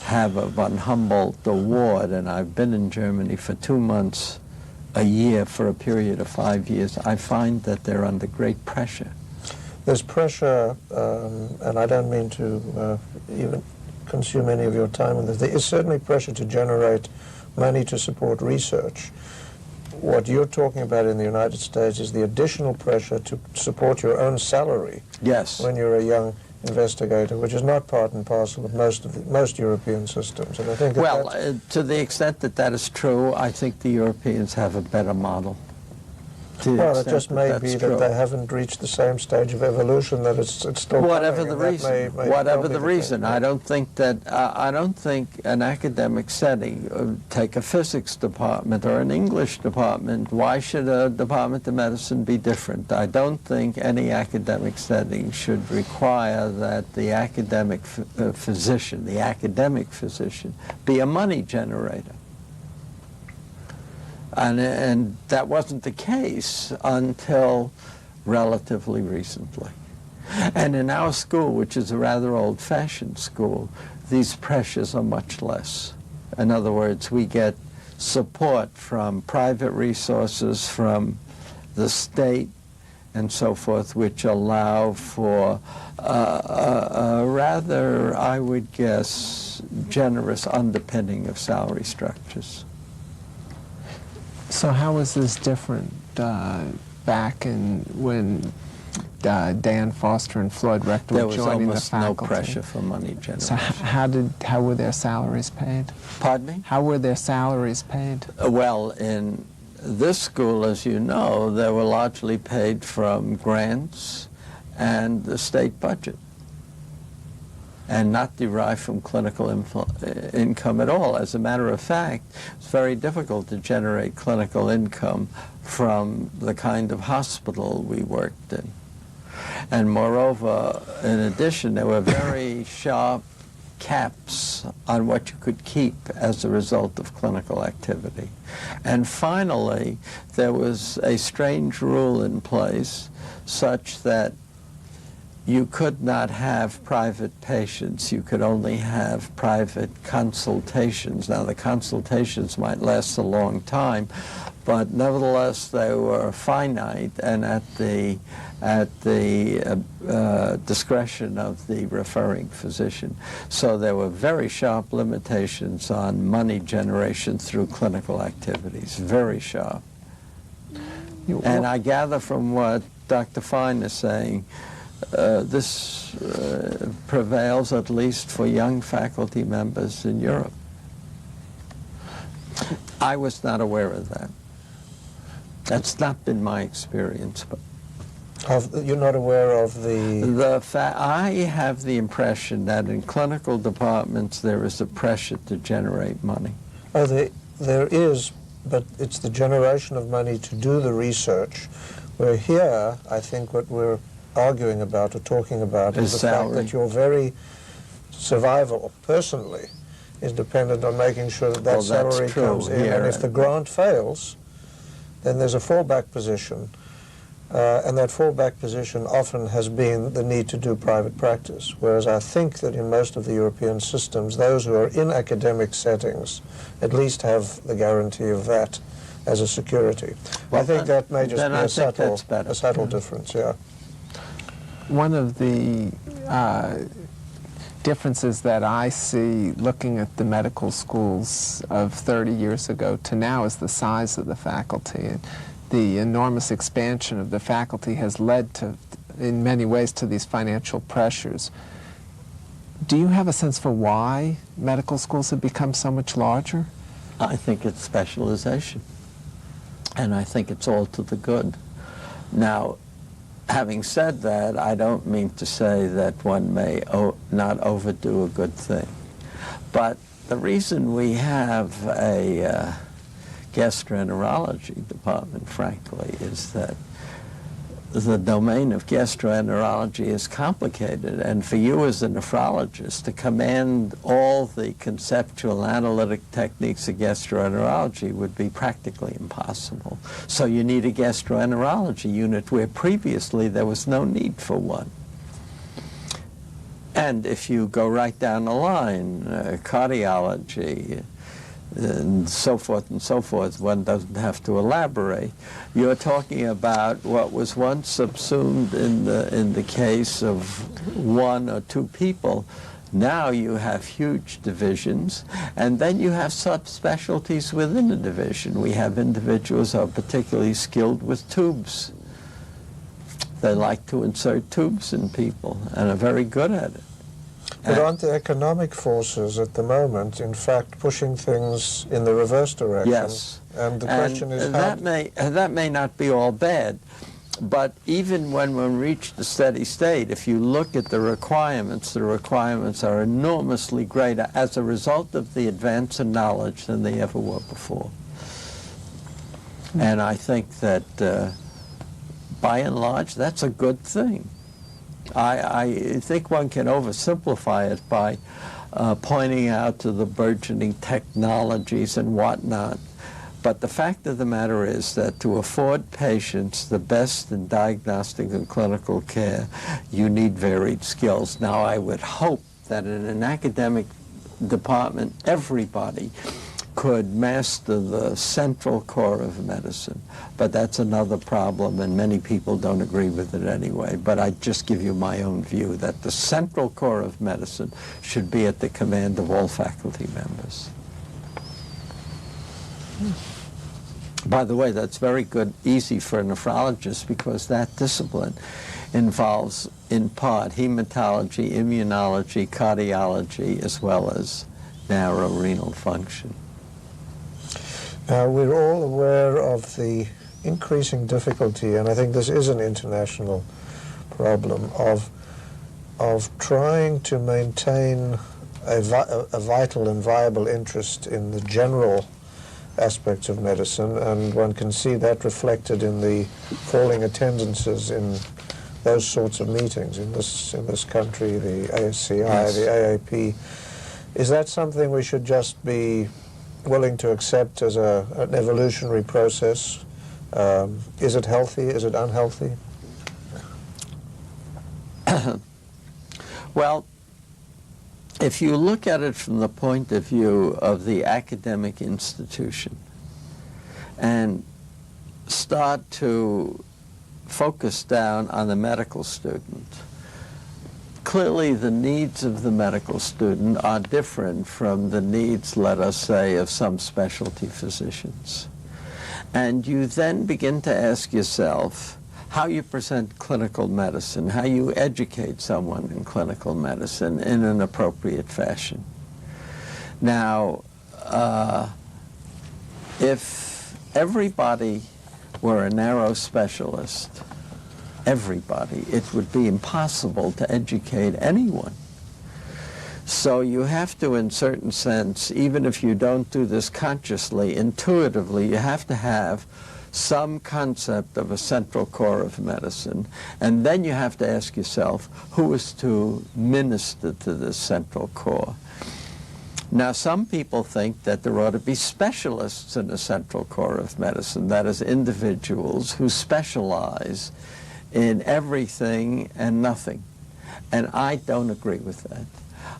have a von Humboldt award, and I've been in Germany for 2 months a year for a period of 5 years. I find that they're under great pressure. There's pressure, and I don't mean to even consume any of your time on this. There is certainly pressure to generate money to support research. What you're talking about in the United States is the additional pressure to support your own salary. Yes. When you're a young investigator, which is not part and parcel of most European systems. And I think that well, to the extent that that is true, I think the Europeans have a better model. Well, it just may be that they haven't reached the same stage of evolution, that it's still whatever coming, the reason. Whatever the reason, I don't think that I don't think an academic setting, take a physics department or an English department. Why should a department of medicine be different? I don't think any academic setting should require that the academic physician, be a money generator. And that wasn't the case until relatively recently. And in our school, which is a rather old-fashioned school, these pressures are much less. In other words, we get support from private resources, from the state, and so forth, which allow for a rather, I would guess, generous underpinning of salary structures. So how was this different back in when Dan Foster and Floyd Rector were joining the faculty? There was almost no pressure for money generation. So how were their salaries paid? Pardon me? How were their salaries paid? Well, in this school, as you know, they were largely paid from grants and the state budget, and not derived from clinical income at all. As a matter of fact, it's very difficult to generate clinical income from the kind of hospital we worked in. And moreover, in addition, there were very sharp caps on what you could keep as a result of clinical activity. And finally, there was a strange rule in place such that you could not have private patients. You could only have private consultations. Now, the consultations might last a long time, but nevertheless, they were finite and at the discretion of the referring physician. So there were very sharp limitations on money generation through clinical activities, very sharp. And I gather from what Dr. Fine is saying, this prevails at least for young faculty members in Europe. I was not aware of that. That's not been my experience. But you're not aware of I have the impression that in clinical departments there is a pressure to generate money. Oh, there is, but it's the generation of money to do the research. Where here, I think what we're arguing about or talking about is the fact that your very survival personally is dependent on making sure that that salary comes in. And if the grant fails, then there's a fallback position. And that fallback position often has been the need to do private practice. Whereas I think that in most of the European systems, those who are in academic settings at least have the guarantee of that as a security. Well, I think that may just be a subtle difference, yeah. One of the differences that I see looking at the medical schools of 30 years ago to now is the size of the faculty. And the enormous expansion of the faculty has led to, in many ways, to these financial pressures. Do you have a sense for why medical schools have become so much larger? I think it's specialization, and I think it's all to the good. Now, having said that, I don't mean to say that one may not overdo a good thing. But the reason we have a gastroenterology department, frankly, is that the domain of gastroenterology is complicated, and for you as a nephrologist to command all the conceptual analytic techniques of gastroenterology would be practically impossible. So you need a gastroenterology unit where previously there was no need for one. And if you go right down the line, cardiology, and so forth, one doesn't have to elaborate. You're talking about what was once subsumed in the case of one or two people. Now you have huge divisions, and then you have subspecialties within a division. We have individuals who are particularly skilled with tubes. They like to insert tubes in people and are very good at it. But aren't the economic forces at the moment, in fact, pushing things in the reverse direction? Yes. And the question is how... That may not be all bad, but even when we reach the steady state, if you look at the requirements are enormously greater as a result of the advance in knowledge than they ever were before. And I think that, by and large, that's a good thing. I think one can oversimplify it by pointing out to the burgeoning technologies and whatnot. But the fact of the matter is that to afford patients the best in diagnostic and clinical care, you need varied skills. Now, I would hope that in an academic department, everybody could master the central core of medicine. But that's another problem, and many people don't agree with it anyway. But I just give you my own view that the central core of medicine should be at the command of all faculty members. By the way, that's very good, easy for a nephrologist, because that discipline involves, in part, hematology, immunology, cardiology, as well as narrow renal function. We're all aware of the increasing difficulty, and I think this is an international problem, of trying to maintain a vital and viable interest in the general aspects of medicine, and one can see that reflected in the falling attendances in those sorts of meetings in this country, the ASCI, yes, the AAP. Is that something we should just be willing to accept as an evolutionary process? Is it healthy? Is it unhealthy? Well, if you look at it from the point of view of the academic institution and start to focus down on the medical student, clearly the needs of the medical student are different from the needs, let us say, of some specialty physicians. And you then begin to ask yourself how you present clinical medicine, how you educate someone in clinical medicine in an appropriate fashion. Now, if everybody were a narrow specialist, everybody, it would be impossible to educate anyone. So you have to, in certain sense, even if you don't do this consciously, intuitively, you have to have some concept of a central core of medicine, and then you have to ask yourself, who is to minister to this central core? Now, some people think that there ought to be specialists in the central core of medicine, that is, individuals who specialize in everything and nothing. And I don't agree with that.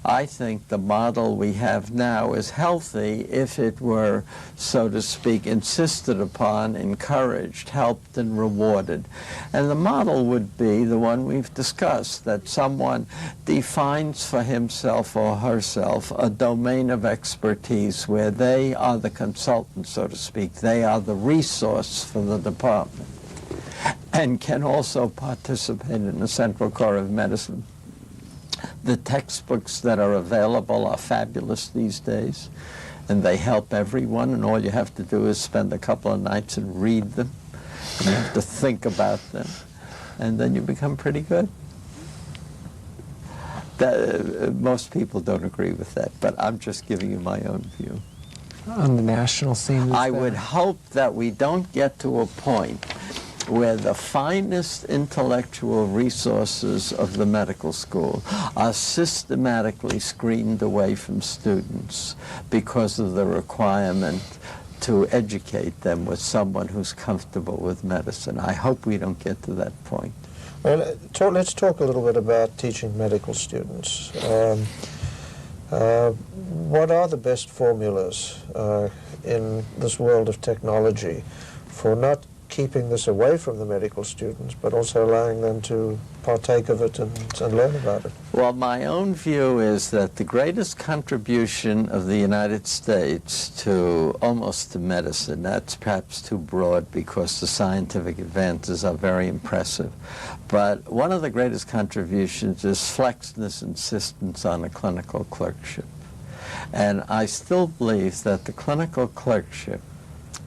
I think the model we have now is healthy if it were, so to speak, insisted upon, encouraged, helped, and rewarded. And the model would be the one we've discussed, that someone defines for himself or herself a domain of expertise where they are the consultant, so to speak. They are the resource for the department and can also participate in the central core of medicine. The textbooks that are available are fabulous these days, and they help everyone, and all you have to do is spend a couple of nights and read them. And you have to think about them, and then you become pretty good. Most people don't agree with that, but I'm just giving you my own view. On the national scene? I would hope that we don't get to a point where the finest intellectual resources of the medical school are systematically screened away from students because of the requirement to educate them with someone who's comfortable with medicine. I hope we don't get to that point. Well, let's talk a little bit about teaching medical students. What are the best formulas in this world of technology for not keeping this away from the medical students, but also allowing them to partake of it and learn about it? Well, my own view is that the greatest contribution of the United States to almost to medicine, that's perhaps too broad because the scientific advances are very impressive, but one of the greatest contributions is Flexner's insistence on a clinical clerkship. And I still believe that the clinical clerkship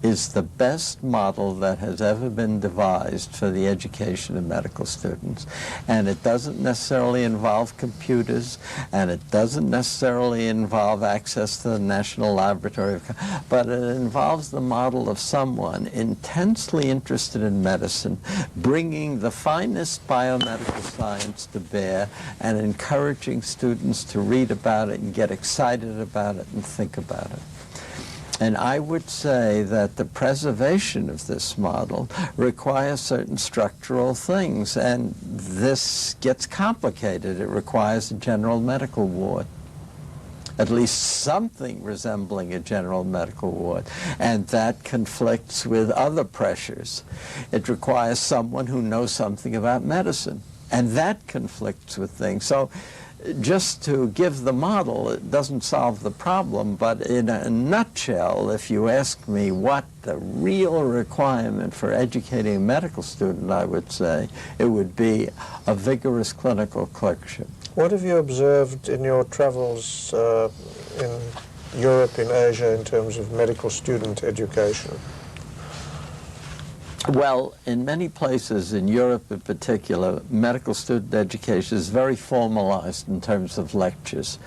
is the best model that has ever been devised for the education of medical students. And it doesn't necessarily involve computers, and it doesn't necessarily involve access to the National Laboratory, but it involves the model of someone intensely interested in medicine, bringing the finest biomedical science to bear and encouraging students to read about it and get excited about it and think about it. And I would say that the preservation of this model requires certain structural things, and this gets complicated. It requires a general medical ward, at least something resembling a general medical ward, and that conflicts with other pressures. It requires someone who knows something about medicine, and that conflicts with things. So just to give the model, it doesn't solve the problem, but in a nutshell, if you ask me what the real requirement for educating a medical student, I would say it would be a vigorous clinical clerkship. What have you observed in your travels in Europe, in Asia, in terms of medical student education? Well, in many places, in Europe in particular, medical student education is very formalized in terms of lectures.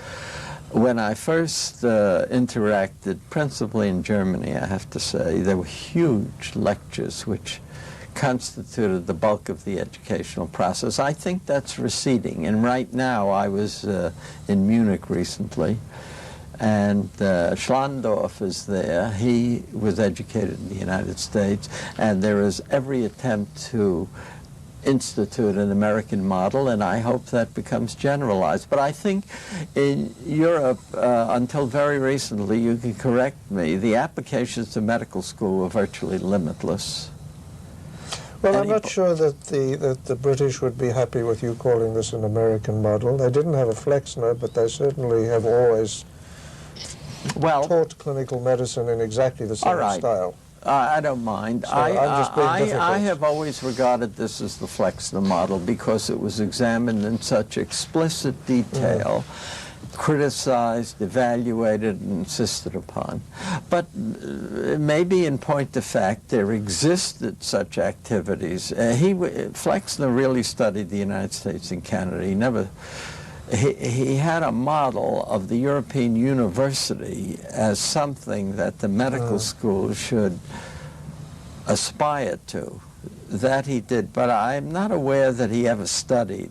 When I first interacted, principally in Germany, I have to say, there were huge lectures which constituted the bulk of the educational process. I think that's receding, and right now, I was in Munich recently, and Schlandorf is there. He was educated in the United States, and there is every attempt to institute an American model, and I hope that becomes generalized. But I think in Europe, until very recently, you can correct me, the applications to medical school were virtually limitless. Well, I'm not sure that the British would be happy with you calling this an American model. They didn't have a Flexner, but they certainly have always taught clinical medicine in exactly the same style. I don't mind. So I'm just being difficult. I have always regarded this as the Flexner model because it was examined in such explicit detail, criticized, evaluated, and insisted upon. But maybe in point of fact, there existed such activities. Flexner really studied the United States and Canada. He had a model of the European university as something that the medical school should aspire to. That he did, but I'm not aware that he ever studied,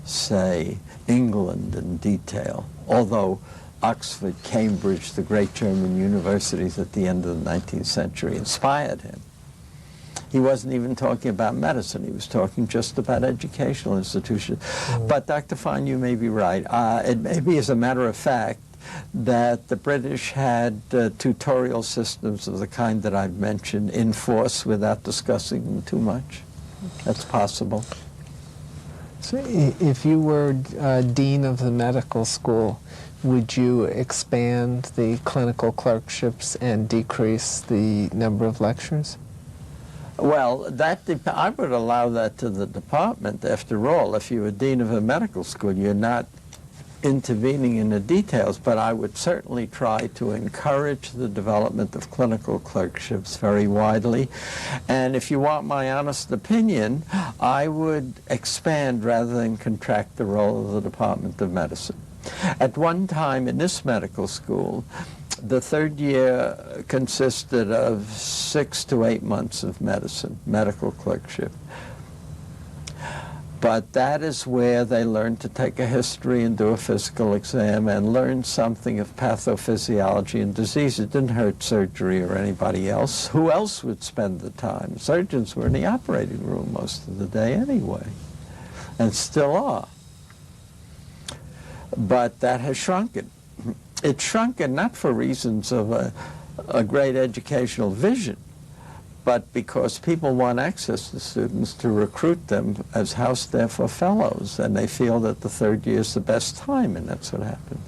say, England in detail, although Oxford, Cambridge, the great German universities at the end of the 19th century inspired him. He wasn't even talking about medicine. He was talking just about educational institutions. But Dr. Fine, you may be right. It may be, as a matter of fact, that the British had tutorial systems of the kind that I've mentioned in force without discussing them too much. That's possible. So if you were dean of the medical school, would you expand the clinical clerkships and decrease the number of lectures? Well, I would allow that to the department. After all, if you're a dean of a medical school, you're not intervening in the details, but I would certainly try to encourage the development of clinical clerkships very widely. And if you want my honest opinion, I would expand rather than contract the role of the Department of Medicine. At one time in this medical school, the third year consisted of 6 to 8 months of medical clerkship. But that is where they learned to take a history and do a physical exam and learn something of pathophysiology and disease. It didn't hurt surgery or anybody else. Who else would spend the time? Surgeons were in the operating room most of the day anyway, and still are. But that has shrunken. It's shrunken not for reasons of a great educational vision, but because people want access to students to recruit them as house staff or fellows, and they feel that the third year is the best time, and that's what happened.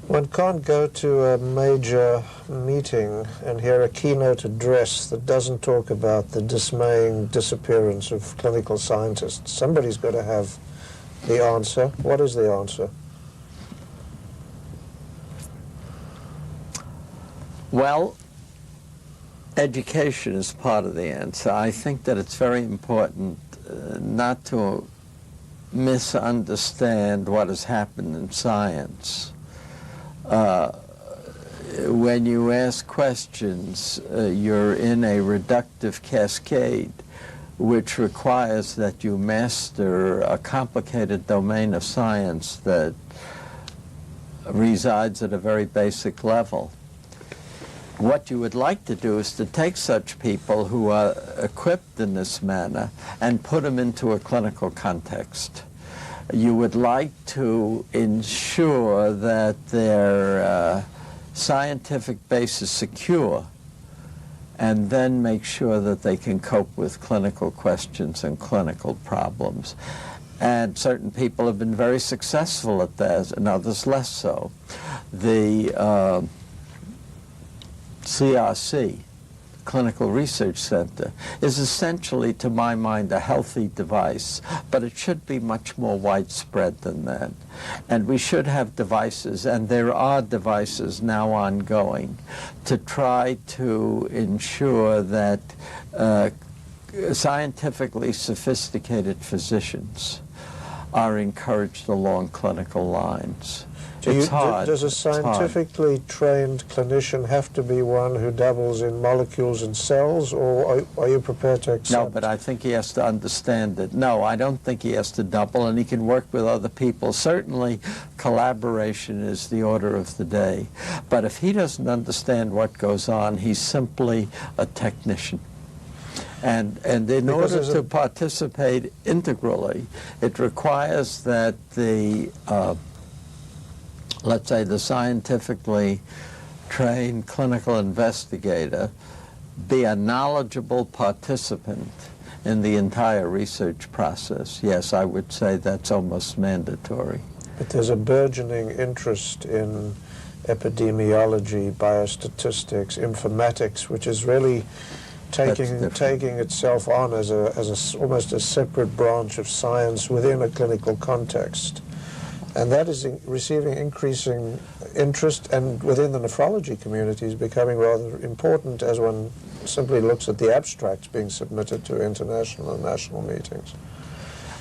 One can't go to a major meeting and hear a keynote address that doesn't talk about the dismaying disappearance of clinical scientists. Somebody's got to have the answer. What is the answer? Well, education is part of the answer. I think that it's very important not to misunderstand what has happened in science. When you ask questions, you're in a reductive cascade, which requires that you master a complicated domain of science that resides at a very basic level. What you would like to do is to take such people who are equipped in this manner and put them into a clinical context. You would like to ensure that their scientific base is secure, and then make sure that they can cope with clinical questions and clinical problems. And certain people have been very successful at that, and others less so. The CRC, Clinical Research Center, is essentially, to my mind, a healthy device, but it should be much more widespread than that. And we should have devices, and there are devices now ongoing, to try to ensure that scientifically sophisticated physicians are encouraged along clinical lines. It's hard. Does a scientifically trained clinician have to be one who dabbles in molecules and cells, or are you prepared to accept? No, but I think he has to understand it. No, I don't think he has to double, and he can work with other people. Certainly, collaboration is the order of the day. But if he doesn't understand what goes on, he's simply a technician. And in order to participate integrally, it requires that the let's say the scientifically trained clinical investigator be a knowledgeable participant in the entire research process. Yes, I would say that's almost mandatory. But there's a burgeoning interest in epidemiology, biostatistics, informatics, which is really taking itself on as almost a separate branch of science within a clinical context. And that is receiving increasing interest, and within the nephrology community is becoming rather important as one simply looks at the abstracts being submitted to international and national meetings.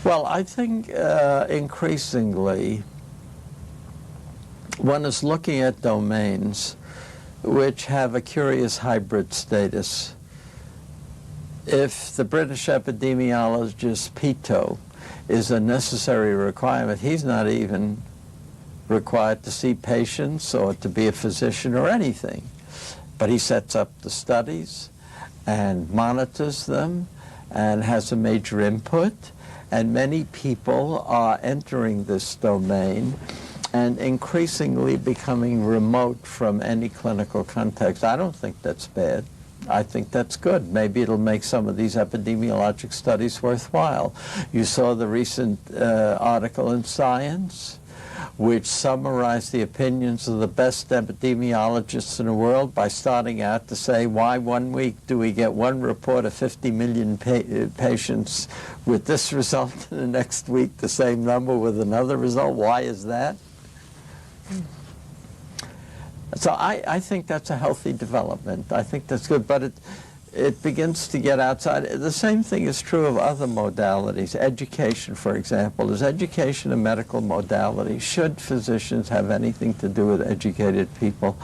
Well, I think increasingly one is looking at domains which have a curious hybrid status. If the British epidemiologist Peto is a necessary requirement, he's not even required to see patients or to be a physician or anything. But he sets up the studies, and monitors them and has a major input, and many people are entering this domain and increasingly becoming remote from any clinical context. I don't think that's bad. I think that's good. Maybe it'll make some of these epidemiologic studies worthwhile. You saw the recent article in Science, which summarized the opinions of the best epidemiologists in the world by starting out to say, why 1 week do we get one report of 50 million patients with this result, and the next week the same number with another result? Why is that? So I think that's a healthy development. I think that's good, but it begins to get outside. The same thing is true of other modalities. Education, for example. Is education a medical modality? Should physicians have anything to do with educated people?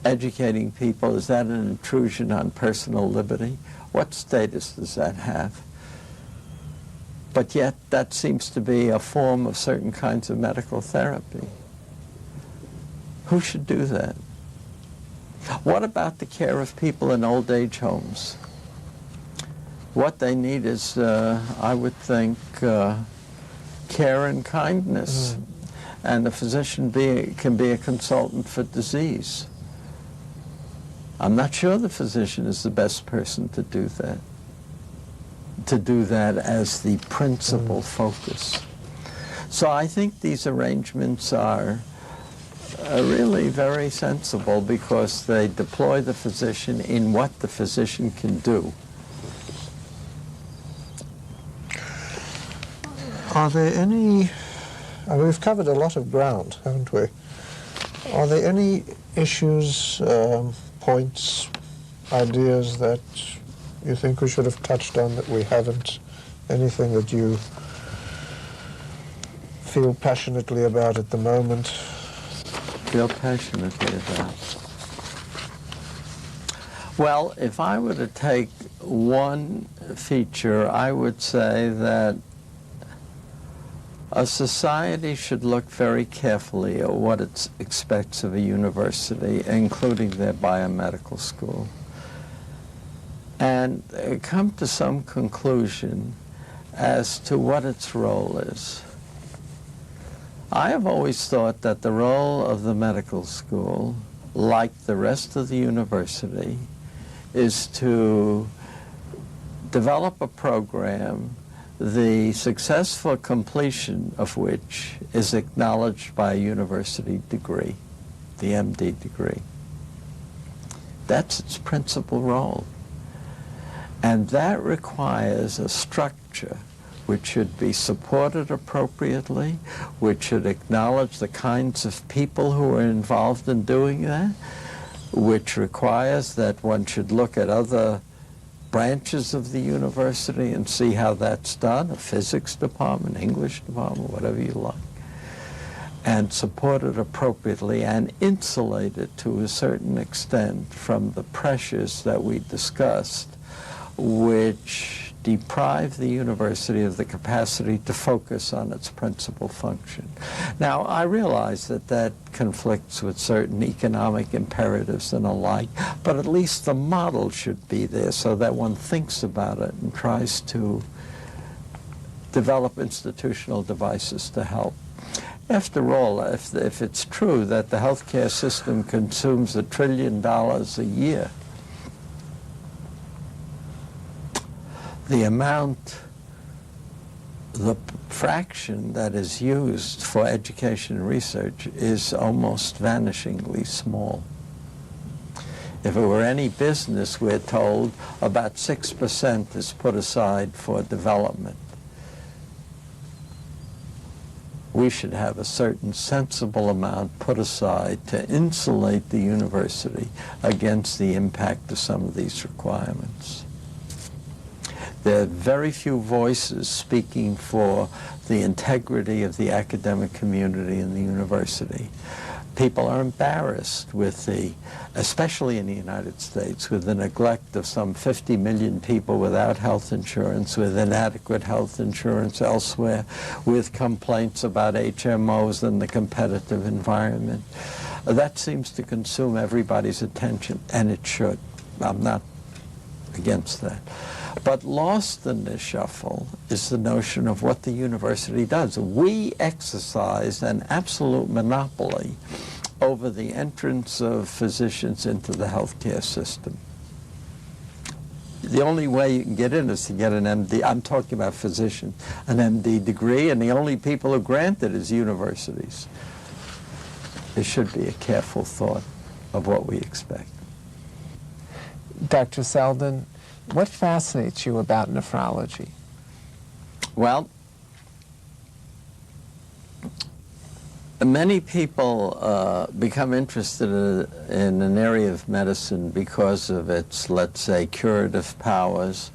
Educating people, is that an intrusion on personal liberty? What status does that have? But yet that seems to be a form of certain kinds of medical therapy. Who should do that? What about the care of people in old age homes? What they need is, I would think, care and kindness. And the physician can be a consultant for disease. I'm not sure the physician is the best person to do that as the principal focus. So I think these arrangements are really very sensible because they deploy the physician in what the physician can do. Are there any, we've covered a lot of ground, haven't we? Are there any issues, points, ideas that you think we should have touched on that we haven't? Anything that you feel passionately about at the moment? Feel passionately about? Well, if I were to take one feature, I would say that a society should look very carefully at what it expects of a university, including their biomedical school, and come to some conclusion as to what its role is. I have always thought that the role of the medical school, like the rest of the university, is to develop a program, the successful completion of which is acknowledged by a university degree, the MD degree. That's its principal role. And that requires a structure which should be supported appropriately, which should acknowledge the kinds of people who are involved in doing that, which requires that one should look at other branches of the university and see how that's done, a physics department, English department, whatever you like, and support it appropriately and insulate it to a certain extent from the pressures that we discussed, which deprive the university of the capacity to focus on its principal function. Now, I realize that that conflicts with certain economic imperatives and the like, but at least the model should be there so that one thinks about it and tries to develop institutional devices to help. After all, if it's true that the healthcare system consumes $1 trillion a year, the fraction that is used for education and research is almost vanishingly small. If it were any business, we're told about 6% is put aside for development. We should have a certain sensible amount put aside to insulate the university against the impact of some of these requirements. There are very few voices speaking for the integrity of the academic community in the university. People are embarrassed with especially in the United States, with the neglect of some 50 million people without health insurance, with inadequate health insurance elsewhere, with complaints about HMOs and the competitive environment. That seems to consume everybody's attention, and it should. I'm not against that. But lost in this shuffle is the notion of what the university does. We exercise an absolute monopoly over the entrance of physicians into the healthcare system. The only way you can get in is to get an MD. I'm talking about physicians, an MD degree, and the only people who grant it is universities. There should be a careful thought of what we expect. Dr. Seldin, what fascinates you about nephrology? Well, many people become interested in an area of medicine because of its, let's say, curative powers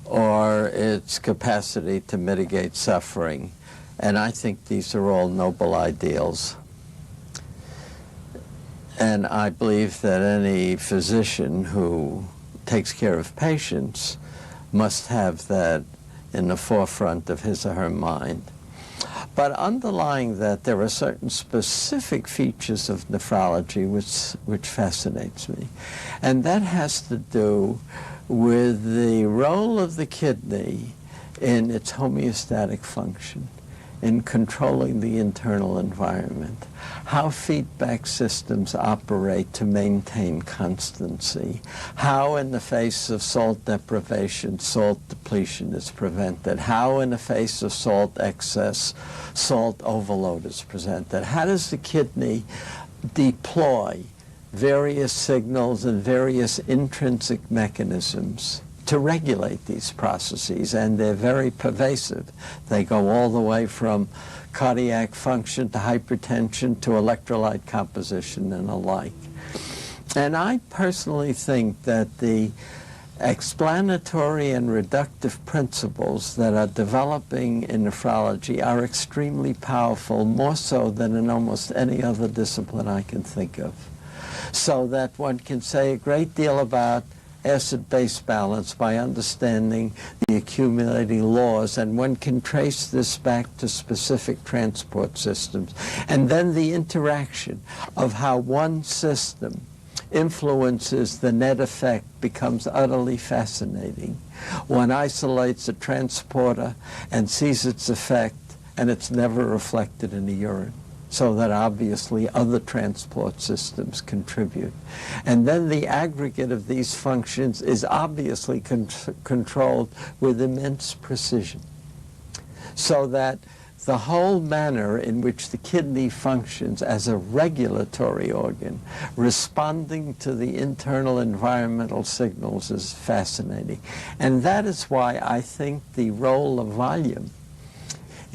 or its capacity to mitigate suffering. And I think these are all noble ideals. And I believe that any physician who takes care of patients must have that in the forefront of his or her mind. But underlying that, there are certain specific features of nephrology which fascinates me. And that has to do with the role of the kidney in its homeostatic function, in controlling the internal environment, how feedback systems operate to maintain constancy, how in the face of salt deprivation, salt depletion is prevented, how in the face of salt excess, salt overload is prevented. How does the kidney deploy various signals and various intrinsic mechanisms to regulate these processes? And they're very pervasive. They go all the way from cardiac function to hypertension to electrolyte composition and the like. And I personally think that the explanatory and reductive principles that are developing in nephrology are extremely powerful, more so than in almost any other discipline I can think of. So that one can say a great deal about acid-base balance by understanding the accumulating laws, and one can trace this back to specific transport systems. And then the interaction of how one system influences the net effect becomes utterly fascinating. One isolates a transporter and sees its effect, and it's never reflected in the urine, so that obviously other transport systems contribute. And then the aggregate of these functions is obviously controlled with immense precision, so that the whole manner in which the kidney functions as a regulatory organ, responding to the internal environmental signals, is fascinating. And that is why I think the role of volume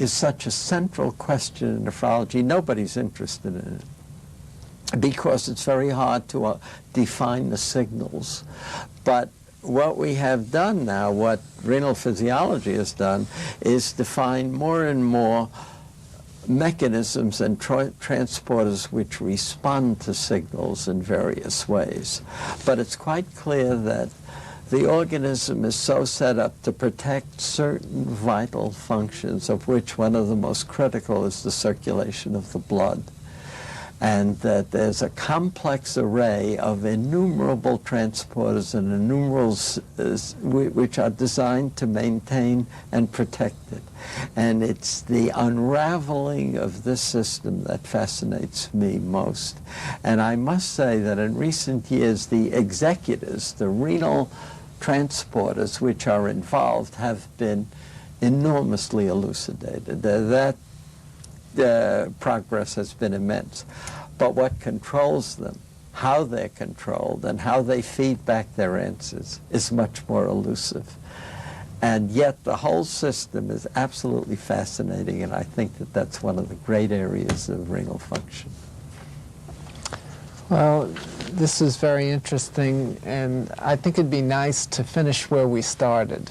is such a central question in nephrology. Nobody's interested in it because it's very hard to define the signals. But what we have done now, what renal physiology has done, is define more and more mechanisms and transporters which respond to signals in various ways. But it's quite clear that the organism is so set up to protect certain vital functions, of which one of the most critical is the circulation of the blood. And that there's a complex array of innumerable transporters and innumerables which are designed to maintain and protect it. And it's the unraveling of this system that fascinates me most. And I must say that in recent years, the executors, the renal transporters which are involved, have been enormously elucidated. That progress has been immense. But what controls them, how they're controlled, and how they feed back their answers is much more elusive. And yet the whole system is absolutely fascinating, and I think that that's one of the great areas of renal function. Well, this is very interesting, and I think it'd be nice to finish where we started.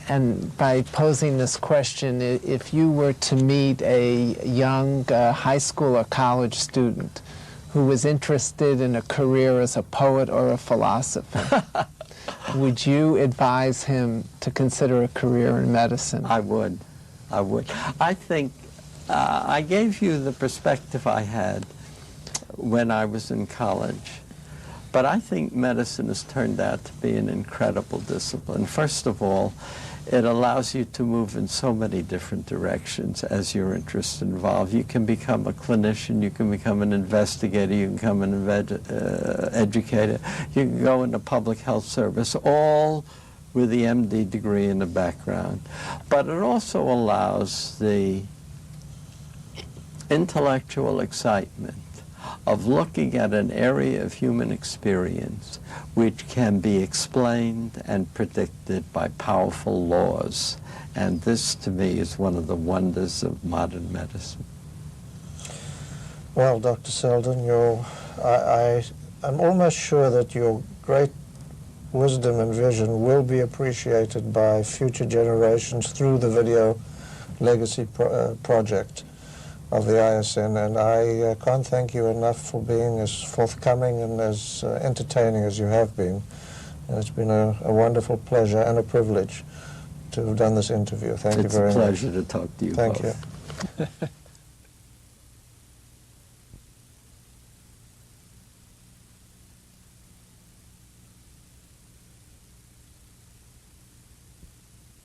And by posing this question, if you were to meet a young high school or college student who was interested in a career as a poet or a philosopher, would you advise him to consider a career in medicine? I would. I think I gave you the perspective I had when I was in college. But I think medicine has turned out to be an incredible discipline. First of all, it allows you to move in so many different directions as your interests involve. You can become a clinician, you can become an investigator, you can become an educator, you can go into public health service, all with the MD degree in the background. But it also allows the intellectual excitement of looking at an area of human experience which can be explained and predicted by powerful laws. And this, to me, is one of the wonders of modern medicine. Well, Dr. Seldin, I'm almost sure that your great wisdom and vision will be appreciated by future generations through the Video Legacy Project of the ISN, and I can't thank you enough for being as forthcoming and as entertaining as you have been. And it's been a wonderful pleasure and a privilege to have done this interview. Thank you very much. It's a pleasure to talk to you both. Thank you.